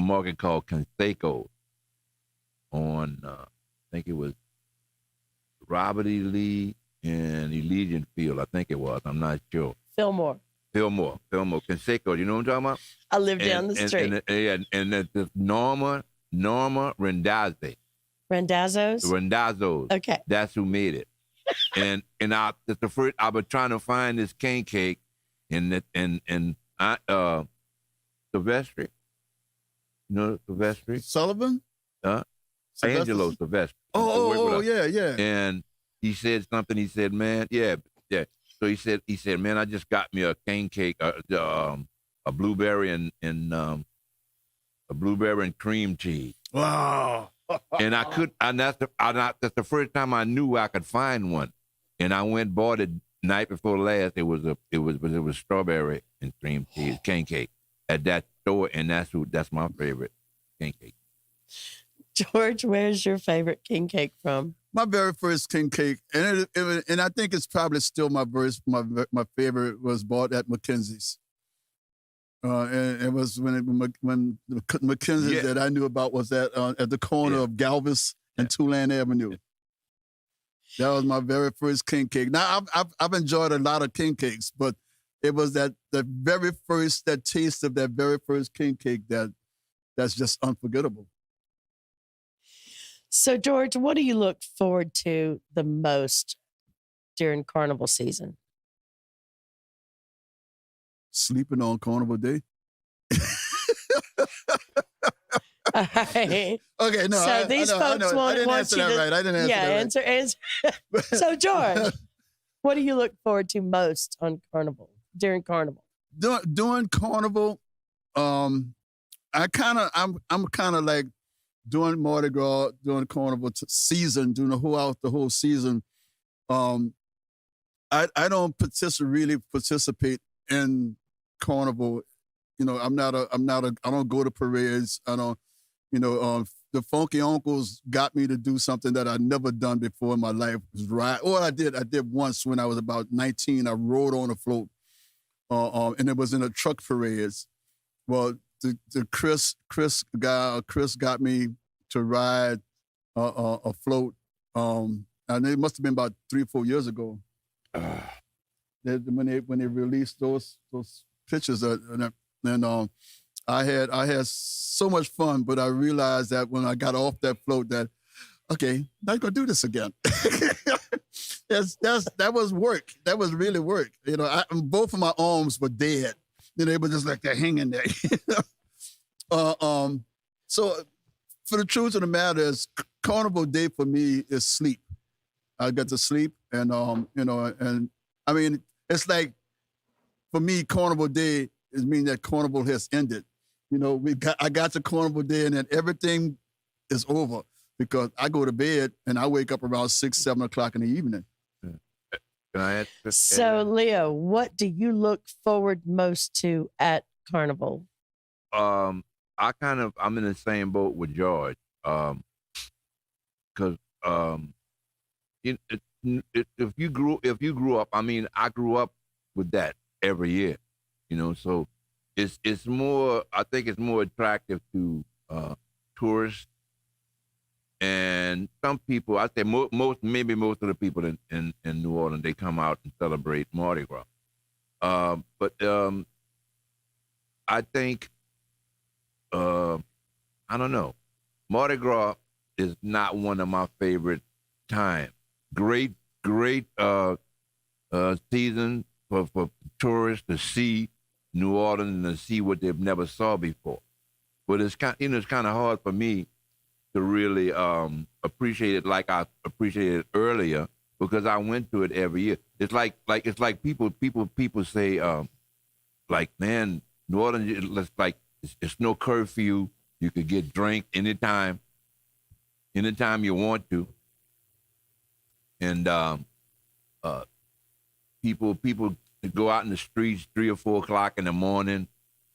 market called Conseco on, I think it was Robert E. Lee and Elysian Field, I think it was. I'm not sure. Fillmore. Conseco, you know what I'm talking about? I live down the street. And that's Norma Rendazzi. Rendazzos? Okay. That's who made it. and that's the first, I was trying to find this king cake in Silvestri. Silvestri? Sullivan? Angelo Silvestri. Oh, yeah. And he said something. He said, man, yeah. So he said, man, I just got me a king cake, a blueberry and a blueberry and cream cheese. Wow. And that's the first time I knew I could find one. And I went bought it night before last. It was strawberry and cream cheese king cake at that store, and that's my favorite king cake. George, where's your favorite king cake from? My very first king cake, and I think it's probably still my favorite, was bought at McKenzie's. And it was when the McKenzie's that I knew about was at the corner of Galvez and Tulane Avenue. That was my very first king cake. Now I've enjoyed a lot of king cakes, but it was that taste of that very first king cake that's just unforgettable. So, George, what do you look forward to the most during Carnival season? Sleeping on Carnival Day. All right. Okay, no. So these folks I want didn't answer you that to right. I didn't answer that right. answer. So George, what do you look forward to most on Carnival during Carnival? During Carnival, I'm kind of like doing Mardi Gras, doing Carnival season, doing the whole season. I don't really participate in Carnival. You know, I don't go to parades. I don't, the Funky Uncles got me to do something that I'd never done before in my life. Was ride. Well, I did once when I was about 19. I rode on a float, and it was in a truck parades. Well, the Chris got me to ride a float, and it must have been about 3 or 4 years ago. When they released those pictures, and I had so much fun, but I realized that when I got off that float, that okay, not gonna do this again. That was work. That was really work. Both of my arms were dead. They were just like they're hanging there. So for the truth of the matter is, Carnival Day for me is sleep. I got to sleep, and and I mean, it's like for me, Carnival Day is mean that Carnival has ended. I got to Carnival Day, and then everything is over because I go to bed and I wake up around 6, 7 o'clock in the evening. Can I add? So Leo, what do you look forward most to at Carnival? I'm in the same boat with George, because if you grew up, I mean, I grew up with that every year, so it's more. I think it's more attractive to tourists and some people. I say most of the people in New Orleans, they come out and celebrate Mardi Gras, but I think. I don't know. Mardi Gras is not one of my favorite times. Great season for tourists to see New Orleans and to see what they've never saw before. But it's kind of hard for me to really appreciate it like I appreciated it earlier because I went to it every year. It's like people say like, man, New Orleans, it's like. It's no curfew. You could get drink anytime you want to. And people go out in the streets 3 or 4 o'clock in the morning,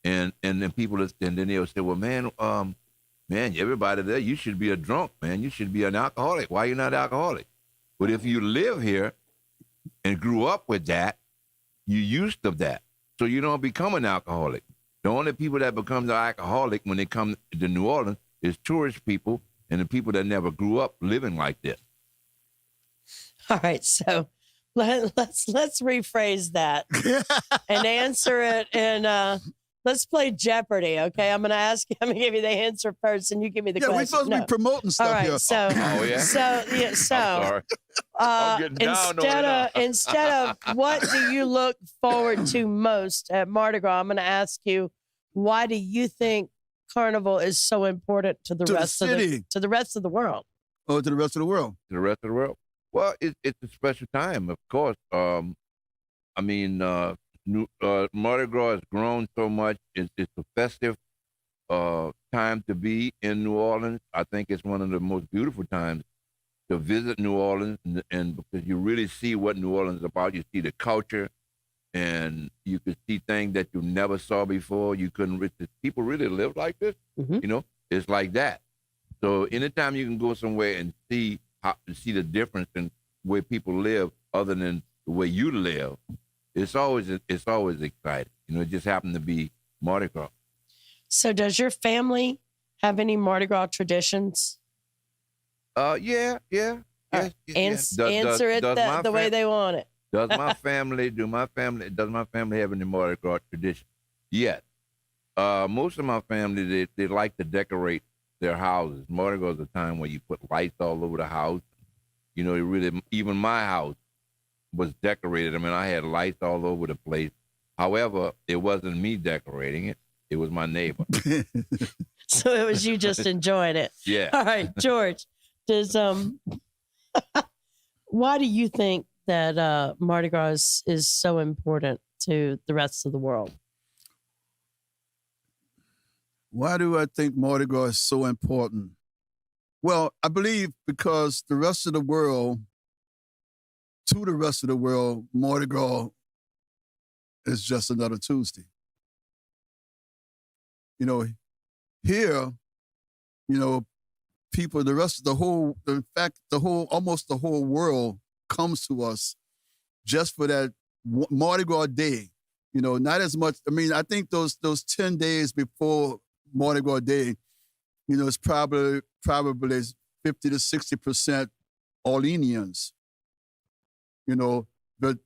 and then then they'll say, well, man, everybody there, you should be a drunk, man. You should be an alcoholic. Why are you not alcoholic? But if you live here and grew up with that, you're used to that, so you don't become an alcoholic. The only people that become the alcoholic when they come to New Orleans is tourist people and the people that never grew up living like this. All right, so let's rephrase that and answer it, and let's play Jeopardy. Okay, I'm gonna give you the answer first, and you give me the question. We're supposed to be promoting stuff all right, here. So, oh yeah. So sorry. I'm getting down instead of what do you look forward to most at Mardi Gras, I'm going to ask you, why do you think Carnival is so important to the rest of the rest of the world? Oh, to the rest of the world. To the rest of the world. Well, it's a special time, of course. I mean, Mardi Gras has grown so much. It's a festive time to be in New Orleans. I think it's one of the most beautiful times to visit New Orleans, and because you really see what New Orleans is about. You see the culture, and you could see things that you never saw before. You couldn't. People really live like this. Mm-hmm. It's like that. So anytime you can go somewhere and see the difference in where people live, other than the way you live, it's always exciting. It just happened to be Mardi Gras. So, does your family have any Mardi Gras traditions? Yeah. Answer it the way they want it. Does my family have any Mardi Gras tradition? Yes. Most of my family, they like to decorate their houses. Mardi Gras is a time where you put lights all over the house. Even my house was decorated. I mean, I had lights all over the place. However, it wasn't me decorating it. It was my neighbor. So it was you just enjoying it. Yeah. All right, George, does why do you think that Mardi Gras is so important to the rest of the world? Why do I think Mardi Gras is so important? Well, I believe because to the rest of the world, Mardi Gras is just another Tuesday. You know, here, you know, people, almost the whole world comes to us just for that Mardi Gras day. You know, not as much. I mean, I think those 10 days before Mardi Gras day, you know, it's probably 50 to 60% Orleanians. You know, but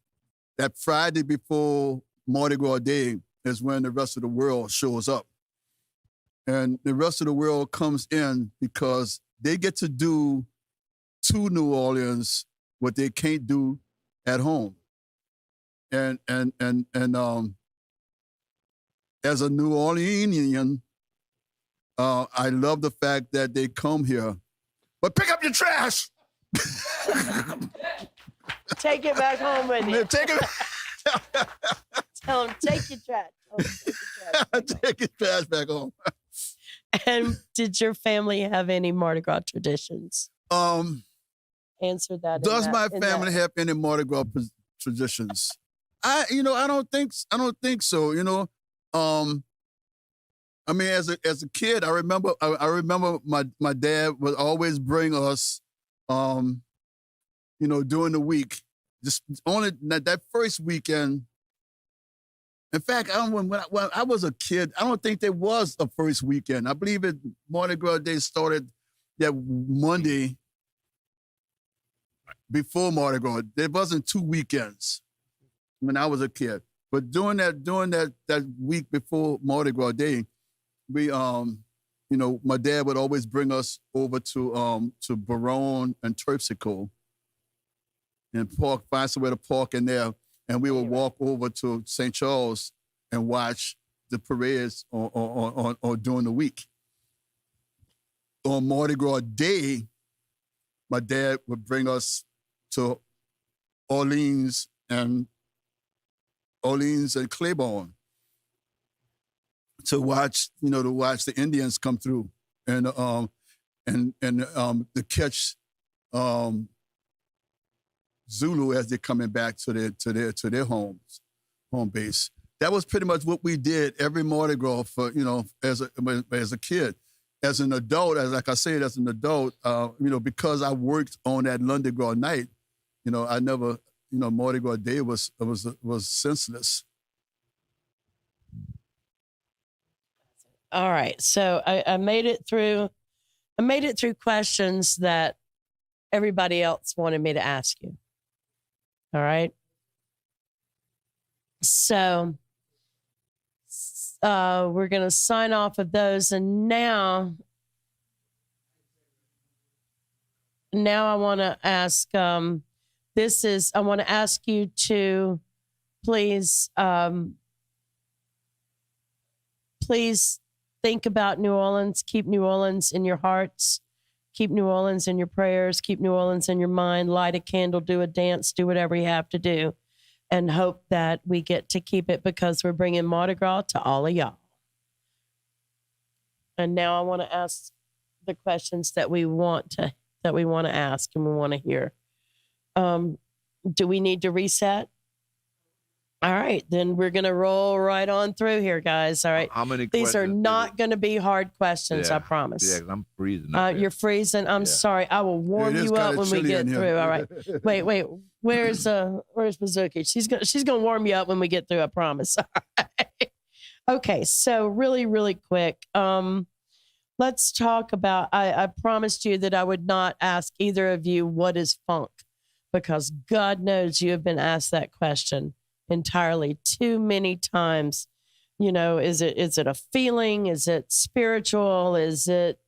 that Friday before Mardi Gras day is when the rest of the world shows up. And the rest of the world comes in because they get to do to New Orleans what they can't do at home. And as a New Orleanian, I love the fact that they come here. But pick up your trash. Take it back home with you. Take it. Tell them, take your trash. Take your trash back home. And did your family have any Mardi Gras traditions? Answer that. Does my family have any Mardi Gras traditions? I don't think so. You know, I mean, as a kid, I remember my dad would always bring us, you know, during the week, just only that first weekend. In fact, when I was a kid, I don't think there was a first weekend. I believe Mardi Gras Day started that Monday before Mardi Gras. There wasn't 2 weekends when I was a kid. But during that week before Mardi Gras Day, we you know, my dad would always bring us over to Baronne and Terpsichore and find somewhere to park in there. And we would walk over to St. Charles and watch the parades on during the week. On Mardi Gras Day, my dad would bring us to Orleans and Claiborne to watch the Indians come through and to catch Zulu as they're coming back to their home base. That was pretty much what we did every Mardi Gras for, you know, as a kid. As an adult, as an adult, you know, because I worked on that Lundi Gras night, you know, I never, you know, Mardi Gras Day was senseless. All right. So I made it through questions that everybody else wanted me to ask you. All right. So we're going to sign off of those. And now I want to ask, I want to ask you to please think about New Orleans. Keep New Orleans in your hearts. Keep New Orleans in your prayers. Keep New Orleans in your mind. Light a candle, do a dance, do whatever you have to do. And hope that we get to keep it because we're bringing Mardi Gras to all of y'all. And now I want to ask the questions that we want to ask and we want to hear. Do we need to reset? All right, then we're going to roll right on through here, guys. All right. How many These are questions not going to be hard questions, I promise. Yeah, 'cause I'm freezing. up there. You're freezing. I'm sorry. I will warm you up when we get through. All right. Wait. Where's Mizuki? She's gonna warm you up when we get through. I promise. All right. Okay. So really quick. Let's talk about. I promised you that I would not ask either of you what is funk, because God knows you have been asked that question entirely too many times. You know, is it a feeling? Is it spiritual? Is it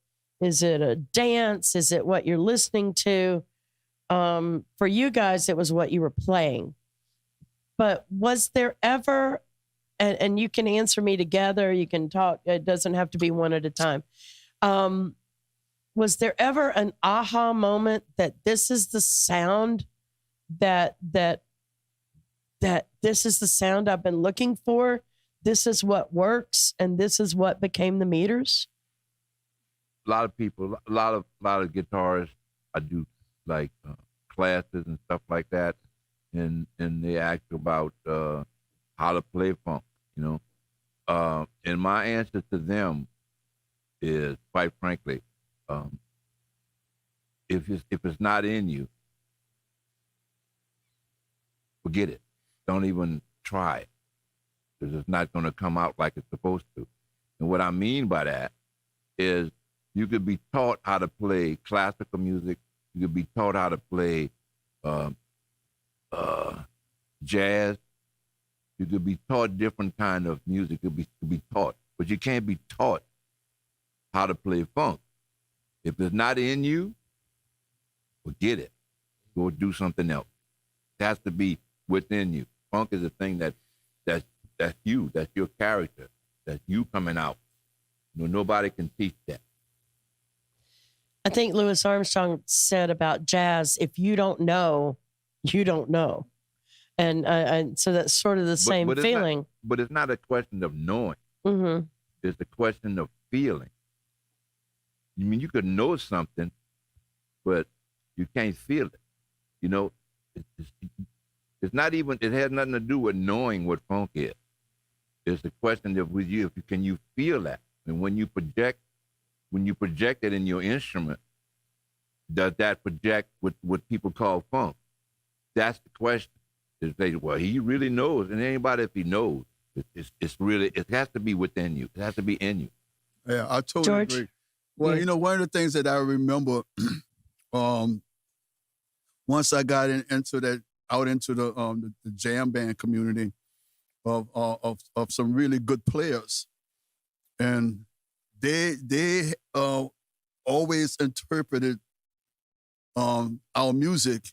a dance? Is it what you're listening to? For you guys, it was what you were playing. But was there ever and you can answer me together. You can talk. It doesn't have to be one at a time. Was there ever an aha moment that this is the sound that this is the sound I've been looking for? This is what works, and this is what became the meters? A lot of people, a lot of guitarists, I do like classes and stuff like that, and they ask about how to play funk, you know. And my answer to them is, quite frankly, if it's not in you, forget it. Don't even try it, because it's not going to come out like it's supposed to. And what I mean by that is, you could be taught how to play classical music. You could be taught how to play jazz. You could be taught different kind of music. You could be taught, but you can't be taught how to play funk. If it's not in you, forget it. Go do something else. It has to be within you. Funk is a thing that's you. That's your character. That's you coming out. You know, nobody can teach that. I think Louis Armstrong said about jazz, if you don't know, you don't know. And so that's sort of the same feeling. But it's not a question of knowing. Mm-hmm. It's a question of feeling. I mean, you could know something, but you can't feel it. You know, it's not even, it has nothing to do with knowing what funk is. It's a question of with you, can you feel that? And when you project it in your instrument, does that project what people call funk? That's the question. Is they, well, he really knows, and anybody, if he knows, it's really, it has to be within you. It has to be in you. Yeah, I totally George? agree. Well, Yeah. you know, one of the things that I remember, once I got into the jam band community of some really good players, and they always interpreted our music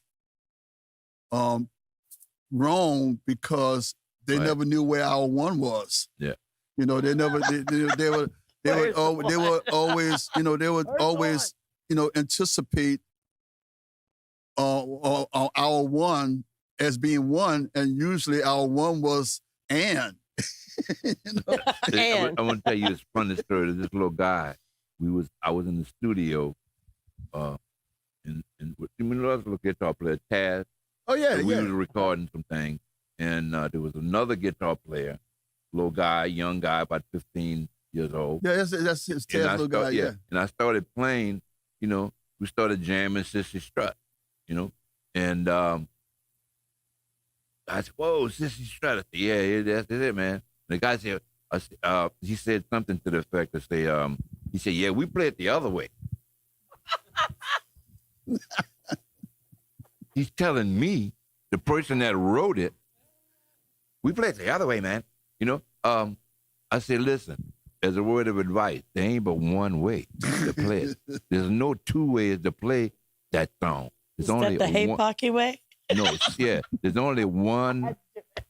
wrong because they Right. never knew where our one was. Yeah. You know, they never they would always anticipate our one as being one, and usually our one was and. You know? And I want to tell you this funny story. This little guy, I was in the studio, and with another little guitar player, Taz. Oh yeah, And we yeah. was recording some things, and there was another guitar player, little guy, young guy, about 15 years old. Yeah, that's his And little guy. Yeah. And I started playing, you know, we started jamming Sissy Strut, you know, and I said, "Whoa, Sissy Strut!" I said, "Yeah, that's it, man." And the guy said, he said something to the effect of say, he said, "Yeah, we play it the other way." He's telling me, the person that wrote it, we play it the other way, man. You know, I said, listen, as a word of advice, there ain't but one way to play it. There's no two ways to play that song. is that the Hey Pocky way? No, yeah. There's only one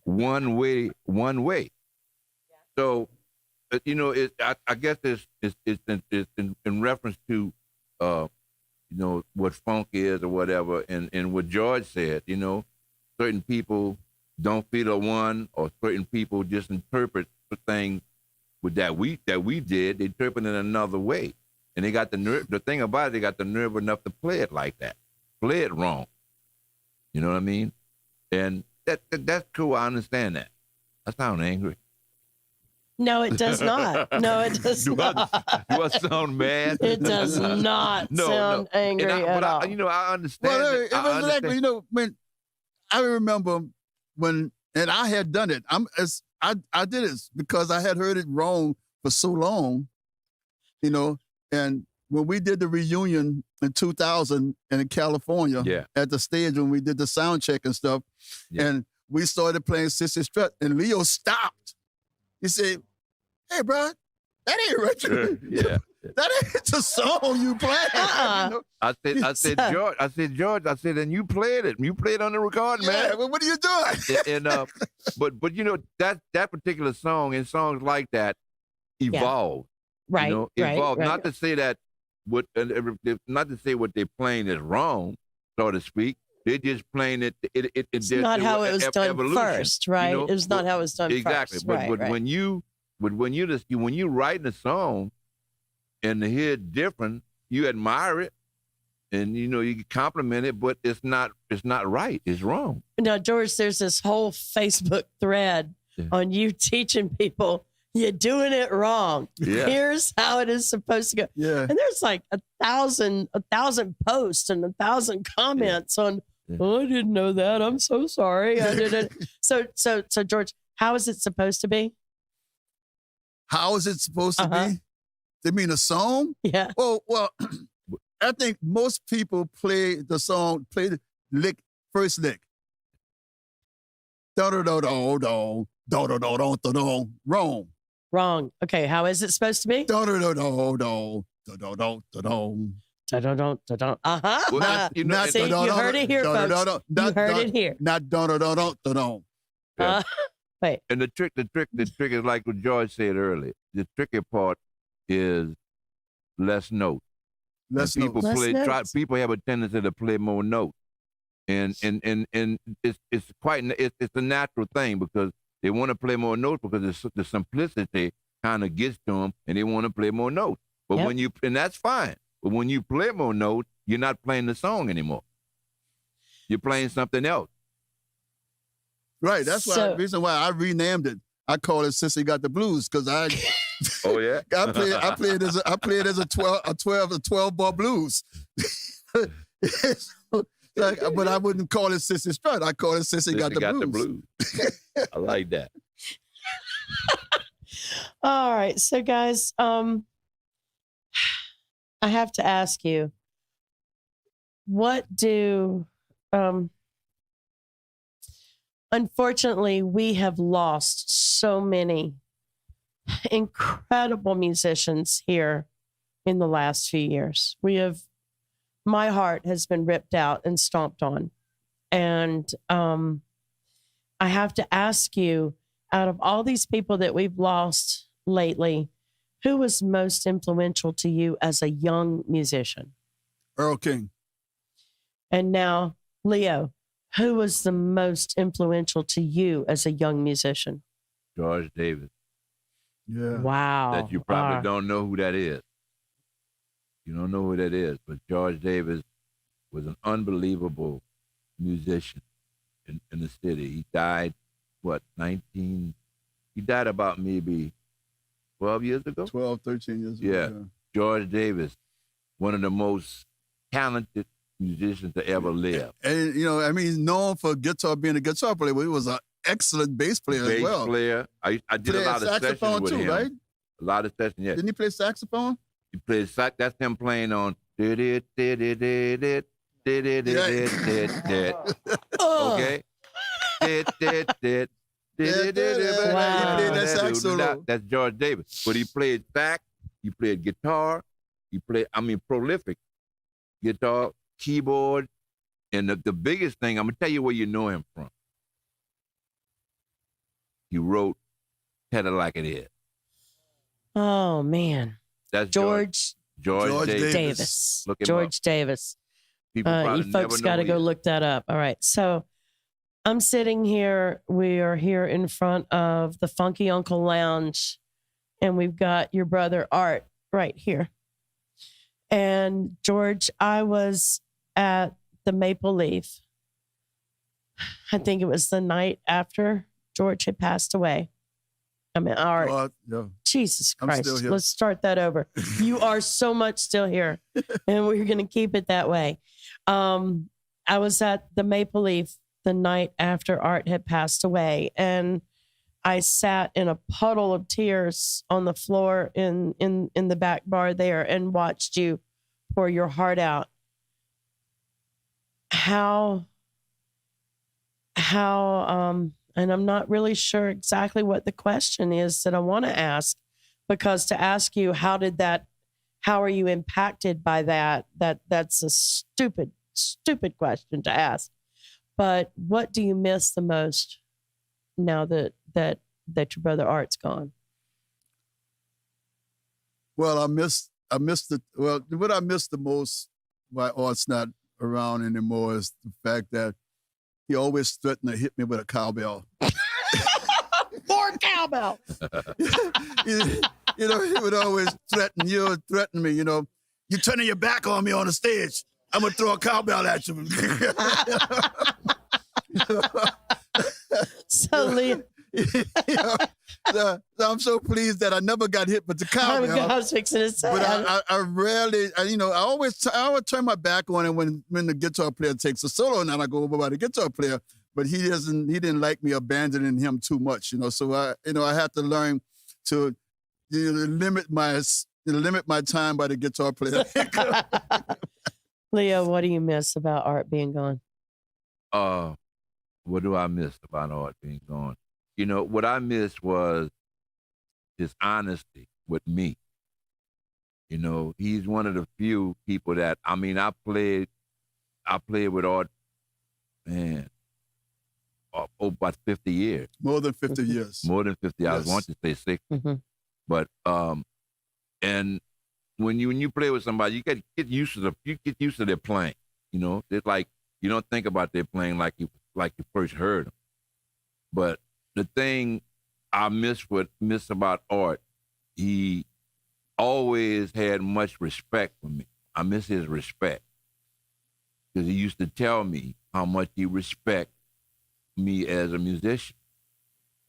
way. So, you know, I guess it's in reference to, you know, what funk is or whatever, and what George said, you know, certain people don't feel a one, or certain people just interpret the things that we did, they interpret it another way. And they got the nerve, the thing about it, they got the nerve enough to play it like that. Play it wrong. You know what I mean? And that's cool, I understand that. I sound angry. No, it does not. No, it does not. Do I sound mad? It does not sound angry at all. You know, I understand. Well, it. I exactly. understand. You know, when I remember when, and I had done it. I did it because I had heard it wrong for so long. You know, and when we did the reunion in 2000 in California, Yeah. at the stage when we did the sound check and stuff, Yeah. and we started playing Sissy Strut, and Leo stopped. He said, "Hey, bro, that ain't right." Yeah. That ain't the song you playing. Uh-uh. You know? I said, George, and you played it. You played on the recording, Yeah, man. well, what are you doing? But you know, that particular song and songs like that evolve. Right. You know, right. evolve. Right. Not to say that not to say what they're playing is wrong, so to speak. They're just playing it. It's not how it was done evolution, first, right? You know? It was not how it was done exactly. first. But Right. when you writing a song and to hear it different, you admire it, and you know you compliment it, but it's not right. It's wrong. Now, George, there's this whole Facebook thread on you teaching people you're doing it wrong. Yeah. Here's how it is supposed to go. Yeah. And there's like a thousand posts and 1,000 comments on. Yeah. Oh, I didn't know that. I'm so sorry. I didn't. So George, how is it supposed to be? How is it supposed to Uh-huh. be? They mean a song? Yeah. Well, I think most people play the lick, first lick. Do-do-do-do-do, do-do-do-do-do-do, wrong. Wrong. Okay. How is it supposed to be? Do-do-do-do-do, do-do-do-do-do. Uh-huh. Well, you know, See, you heard it here, folks. You heard it here. Not do-do-do-do-do. Yeah. Wait. And the trick is like what George said earlier. The tricky part is less notes. Let's People know. Less notes. people have a tendency to play more notes. And it's a natural thing because they want to play more notes because the simplicity kind of gets to them and they want to play more notes. But Yep. and that's fine. But when you play more notes, you're not playing the song anymore. You're playing something else. Right. That's why the reason why I renamed it. I call it Sissy Got the Blues because I Oh yeah. I play it as a 12 bar blues. But I wouldn't call it Sissy Strut. I call it Sissy Got the Blues. I like that. All right. So guys, I have to ask you, what do unfortunately we have lost so many incredible musicians here in the last few years. My heart has been ripped out and stomped on. And I have to ask you, out of all these people that we've lost lately, who was most influential to you as a young musician? Earl King. And now, Leo, who was the most influential to you as a young musician? George Davis. Yeah. Wow. That you probably Ah. don't know who that is. You don't know who that is, but George Davis was an unbelievable musician in the city. He died, he died about maybe 12 years ago? 12, 13 years ago. Yeah. George Davis, one of the most talented musicians to ever live. And, he's known for being a guitar player, but he was an excellent bass player as well. Bass player. I did a Played lot of sessions saxophone with too, him. right? A lot of sessions, yeah. Didn't he play saxophone? He plays sax. That's him playing on. Okay. He played that sax solo. That's George Davis. But he played sax. He played guitar. He played, prolific guitar, keyboard, and the biggest thing. I'm gonna tell you where you know him from. He wrote "Tell It Like It Is." Oh, man. That's George Davis. Davis. Look him George Davis. People probably You folks never got to know go who he is. look that up. All right. So I'm sitting here. We are here in front of the Funky Uncle Lounge, and we've got your brother Art right here. And George, I was at the Maple Leaf. I think it was the night after George had passed away. Art. Yeah. Jesus I'm Christ. still here. Let's start that over. You are so much still here, and we're going to keep it that way. I was at the Maple Leaf the night after Art had passed away, and I sat in a puddle of tears on the floor in the back bar there and watched you pour your heart out. How and I'm not really sure exactly what the question is that I want to ask, because to ask you how did that how are you impacted by that? That's a stupid question to ask. But what do you miss the most now that your brother Art's gone? Well, what I miss the most why Art's not around anymore is the fact that he always threatened to hit me with a cowbell. More cowbell. He would always threaten me, you turning your back on me on the stage, I'm gonna throw a cowbell at you. So, Leo. So I'm so pleased that I never got hit with the cowbell. I was fixing to say. But I rarely, I always turn my back on it when the guitar player takes a solo, and then I go over by the guitar player. But he didn't like me abandoning him too much, So I had to learn to limit my time by the guitar player. Leo, what do you miss about Art being gone? What do I miss about Art being gone? What I missed was his honesty with me. He's one of the few people that, I played with Art, man, about 50 years. More than 50 years. More than 50. Yes. I was wanting to say 60. Mm-hmm. But, and when you play with somebody, you get used to their playing. It's like, you don't think about their playing like you first heard them. But the thing I miss about Art, he always had much respect for me. I miss his respect. Because he used to tell me how much he respected me as a musician.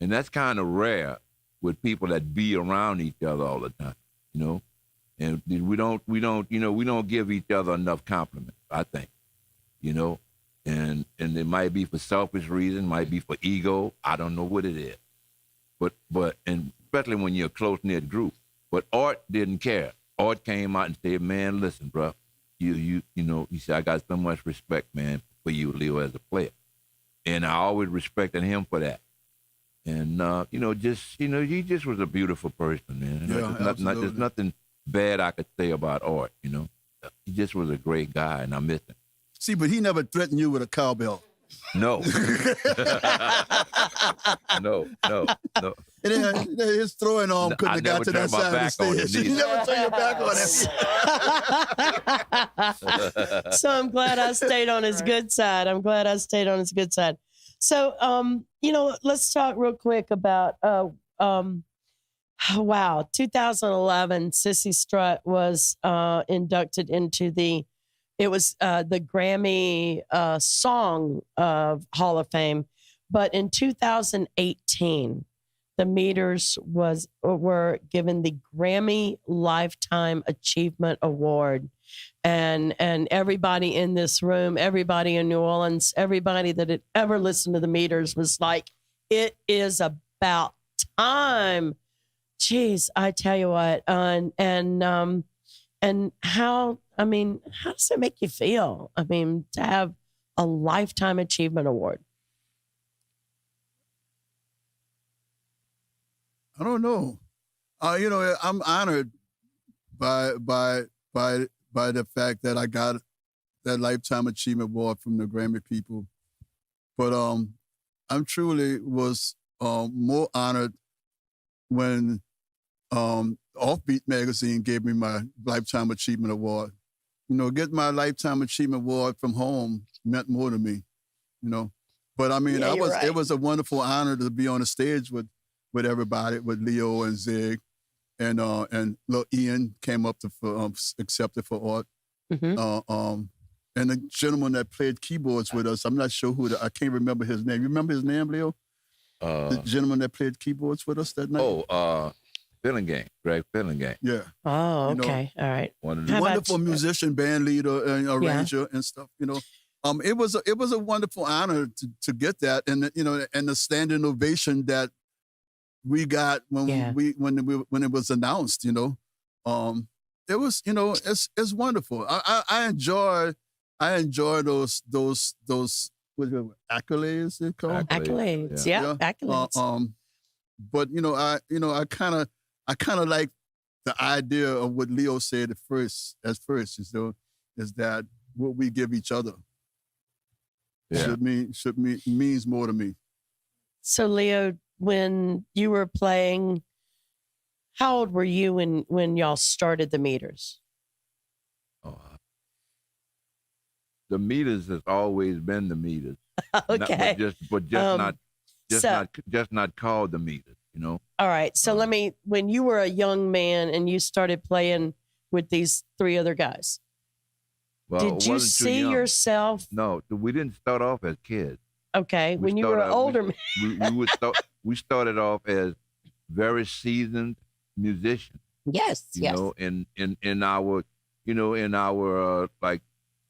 And that's kind of rare with people that be around each other all the time, And we don't give each other enough compliments, I think, And it might be for selfish reasons, might be for ego. I don't know what it is. But and especially when you're a close-knit group. But Art didn't care. Art came out and said, man, listen, bro, he said, I got so much respect, man, for you, Leo, as a player. And I always respected him for that. And, he just was a beautiful person, man. Yeah, there's nothing bad I could say about Art, He just was a great guy, and I miss him. See, but he never threatened you with a cowbell. No. No. And then his throwing arm couldn't have got to that side of the stage. You never turn your back on him. So I'm glad I stayed on his good side. So, let's talk real quick about, 2011, Sissy Strut was inducted into the Grammy Song of Hall of Fame. But in 2018, the Meters were given the Grammy Lifetime Achievement Award. And everybody in this room, everybody in New Orleans, everybody that had ever listened to the Meters was like, it is about time. Jeez, I tell you what. And how does it make you feel? To have a Lifetime Achievement Award. I don't know. I'm honored by the fact that I got that Lifetime Achievement Award from the Grammy people. But I'm truly was more honored when Offbeat magazine gave me my Lifetime Achievement Award. Getting my Lifetime Achievement Award from home meant more to me, But right. It was a wonderful honor to be on the stage with everybody, with Leo and Zig, and little Ian came up to accept it for Art. Mm-hmm. And the gentleman that played keyboards with us, I'm not sure I can't remember his name. You remember his name, Leo? The gentleman that played keyboards with us that night? Greg Fillingham. Yeah. Oh, okay. All right. Wonderful musician, band leader, and arranger and stuff, It was a wonderful honor to get that, and and the standing ovation that we got when it was announced. It was it's wonderful. I enjoy those what are accolades they call accolades. Yeah. Accolades. But I kind of like the idea of what Leo said at first, is that what we give each other means more to me. So, Leo, when you were playing, how old were you when y'all started the Meters? The Meters has always been the Meters. Okay. Just not called the Meters, you know. All right. So when you were a young man and you started playing with these three other guys, did you see yourself? No, we didn't start off as kids. Okay. When you were an older man. We started off as very seasoned musicians. Yes. You know, in our like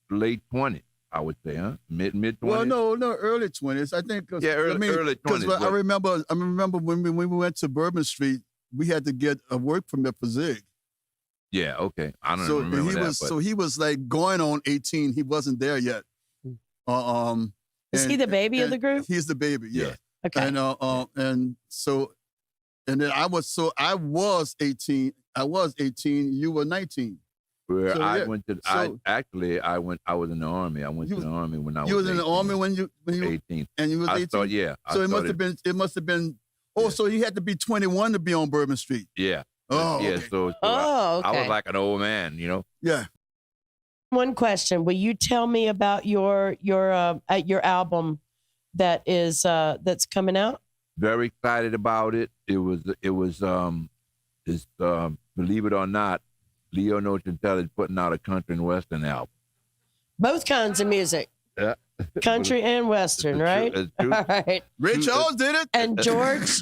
late 20s, I would say, huh? Mid 20s. Well, no, early 20s. I think. Early 20s. Because I remember when we went to Bourbon Street, we had to get a work permit for Zig. Yeah. Okay. I don't remember that. So he was like going on 18. He wasn't there yet. Is he the baby of the group? He's the baby. Yeah. Okay. And then I was 18. I was 18. You were 19. Where I was in the Army. I went to the Army when I was 18. You was in the Army when you 18. And you was 18? It must have been, so he had to be 21 to be on Bourbon Street. Yeah. Oh, yeah. okay. So okay. I was like an old man, you know? Yeah. One question. Will you tell me about your album that is that's coming out? Very excited about it. It was believe it or not, Leo Nocentelli putting out a country and western album. Both kinds of music. Yeah. Country and western, right? True. All right. Ray Charles did it. And George,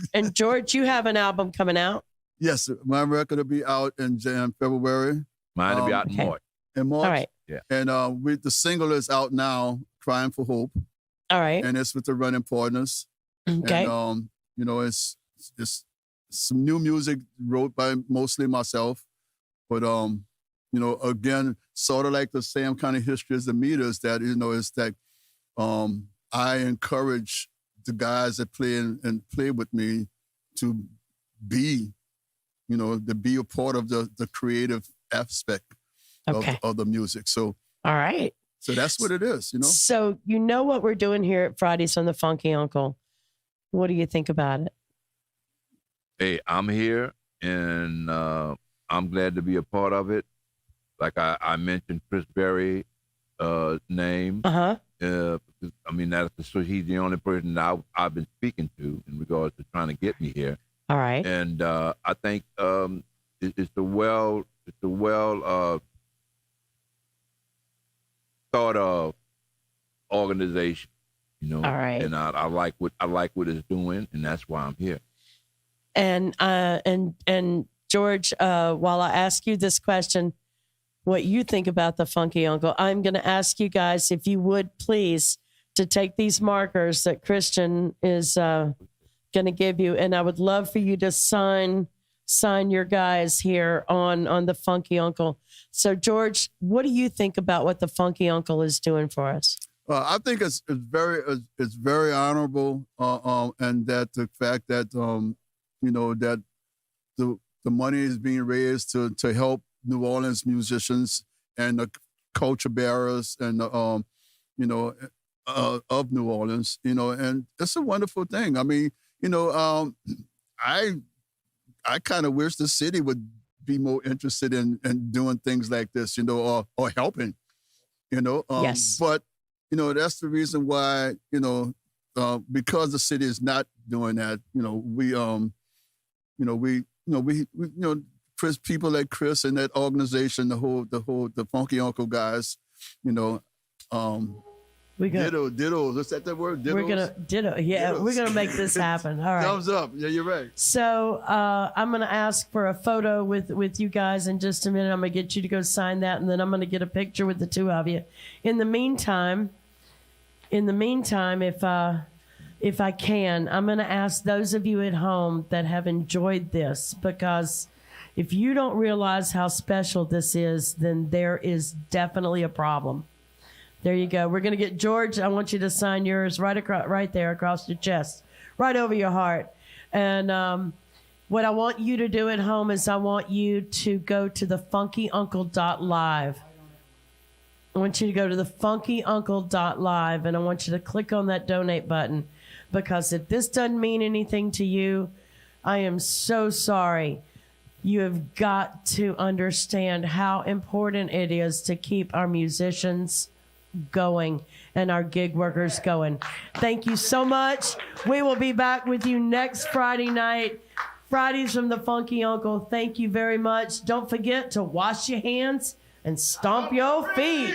you have an album coming out? Yes, my record will be out in February. Mine will be out in March. In March. All right. Yeah. And the single is out now, Crying for Hope. All right. And it's with the Running Partners. Okay. And it's some new music wrote by mostly myself. But again, sort of like the same kind of history as the Meters, that is that I encourage the guys that play with me to be a part of the creative aspect of the music. So all right. So that's what it is, So you know what we're doing here at Fridays on the Funky Uncle. What do you think about it? Hey, I'm here and I'm glad to be a part of it. Like I mentioned Chris Berry's name. Uh-huh. So he's the only person that I've been speaking to in regards to trying to get me here. All right. And I think it's a well thought of organization, All right. And I like what it's doing, and that's why I'm here. And George, while I ask you this question, what you think about the Funky Uncle, I'm going to ask you guys if you would please to take these markers that Christian is going to give you, and I would love for you to sign your guys here on the Funky Uncle. So, George, what do you think about what the Funky Uncle is doing for us? I think it's very honorable, and that the fact that that the money is being raised to help New Orleans musicians and the culture bearers and of New Orleans, and it's a wonderful thing. I mean, I kind of wish the city would be more interested in doing things like this, or helping, Yes. But, that's the reason why, because the city is not doing that, Chris, people like Chris and that organization, the Funky Uncle guys, We got ditto. Is that the word? Dittos? We're gonna ditto. Yeah, Dittos. we're gonna make this happen. All right. Thumbs up. Yeah, you're right. So I'm gonna ask for a photo with you guys in just a minute. I'm gonna get you to go sign that, and then I'm gonna get a picture with the two of you. In the meantime, if I can, I'm gonna ask those of you at home that have enjoyed this, because if you don't realize how special this is, then there is definitely a problem. There you go. We're going to get George. I want you to sign yours right there across your chest, right over your heart. And What I want you to do at home is I want you to go to the funkyuncle.live. I want you to go to the funkyuncle.live, and I want you to click on that donate button, because if this doesn't mean anything to you, I am so sorry. You have got to understand how important it is to keep our musicians going and our gig workers going. Thank you so much. We will be back with you next Friday night. Fridays from the Funky Uncle. Thank you very much. Don't forget to wash your hands and stomp your feet.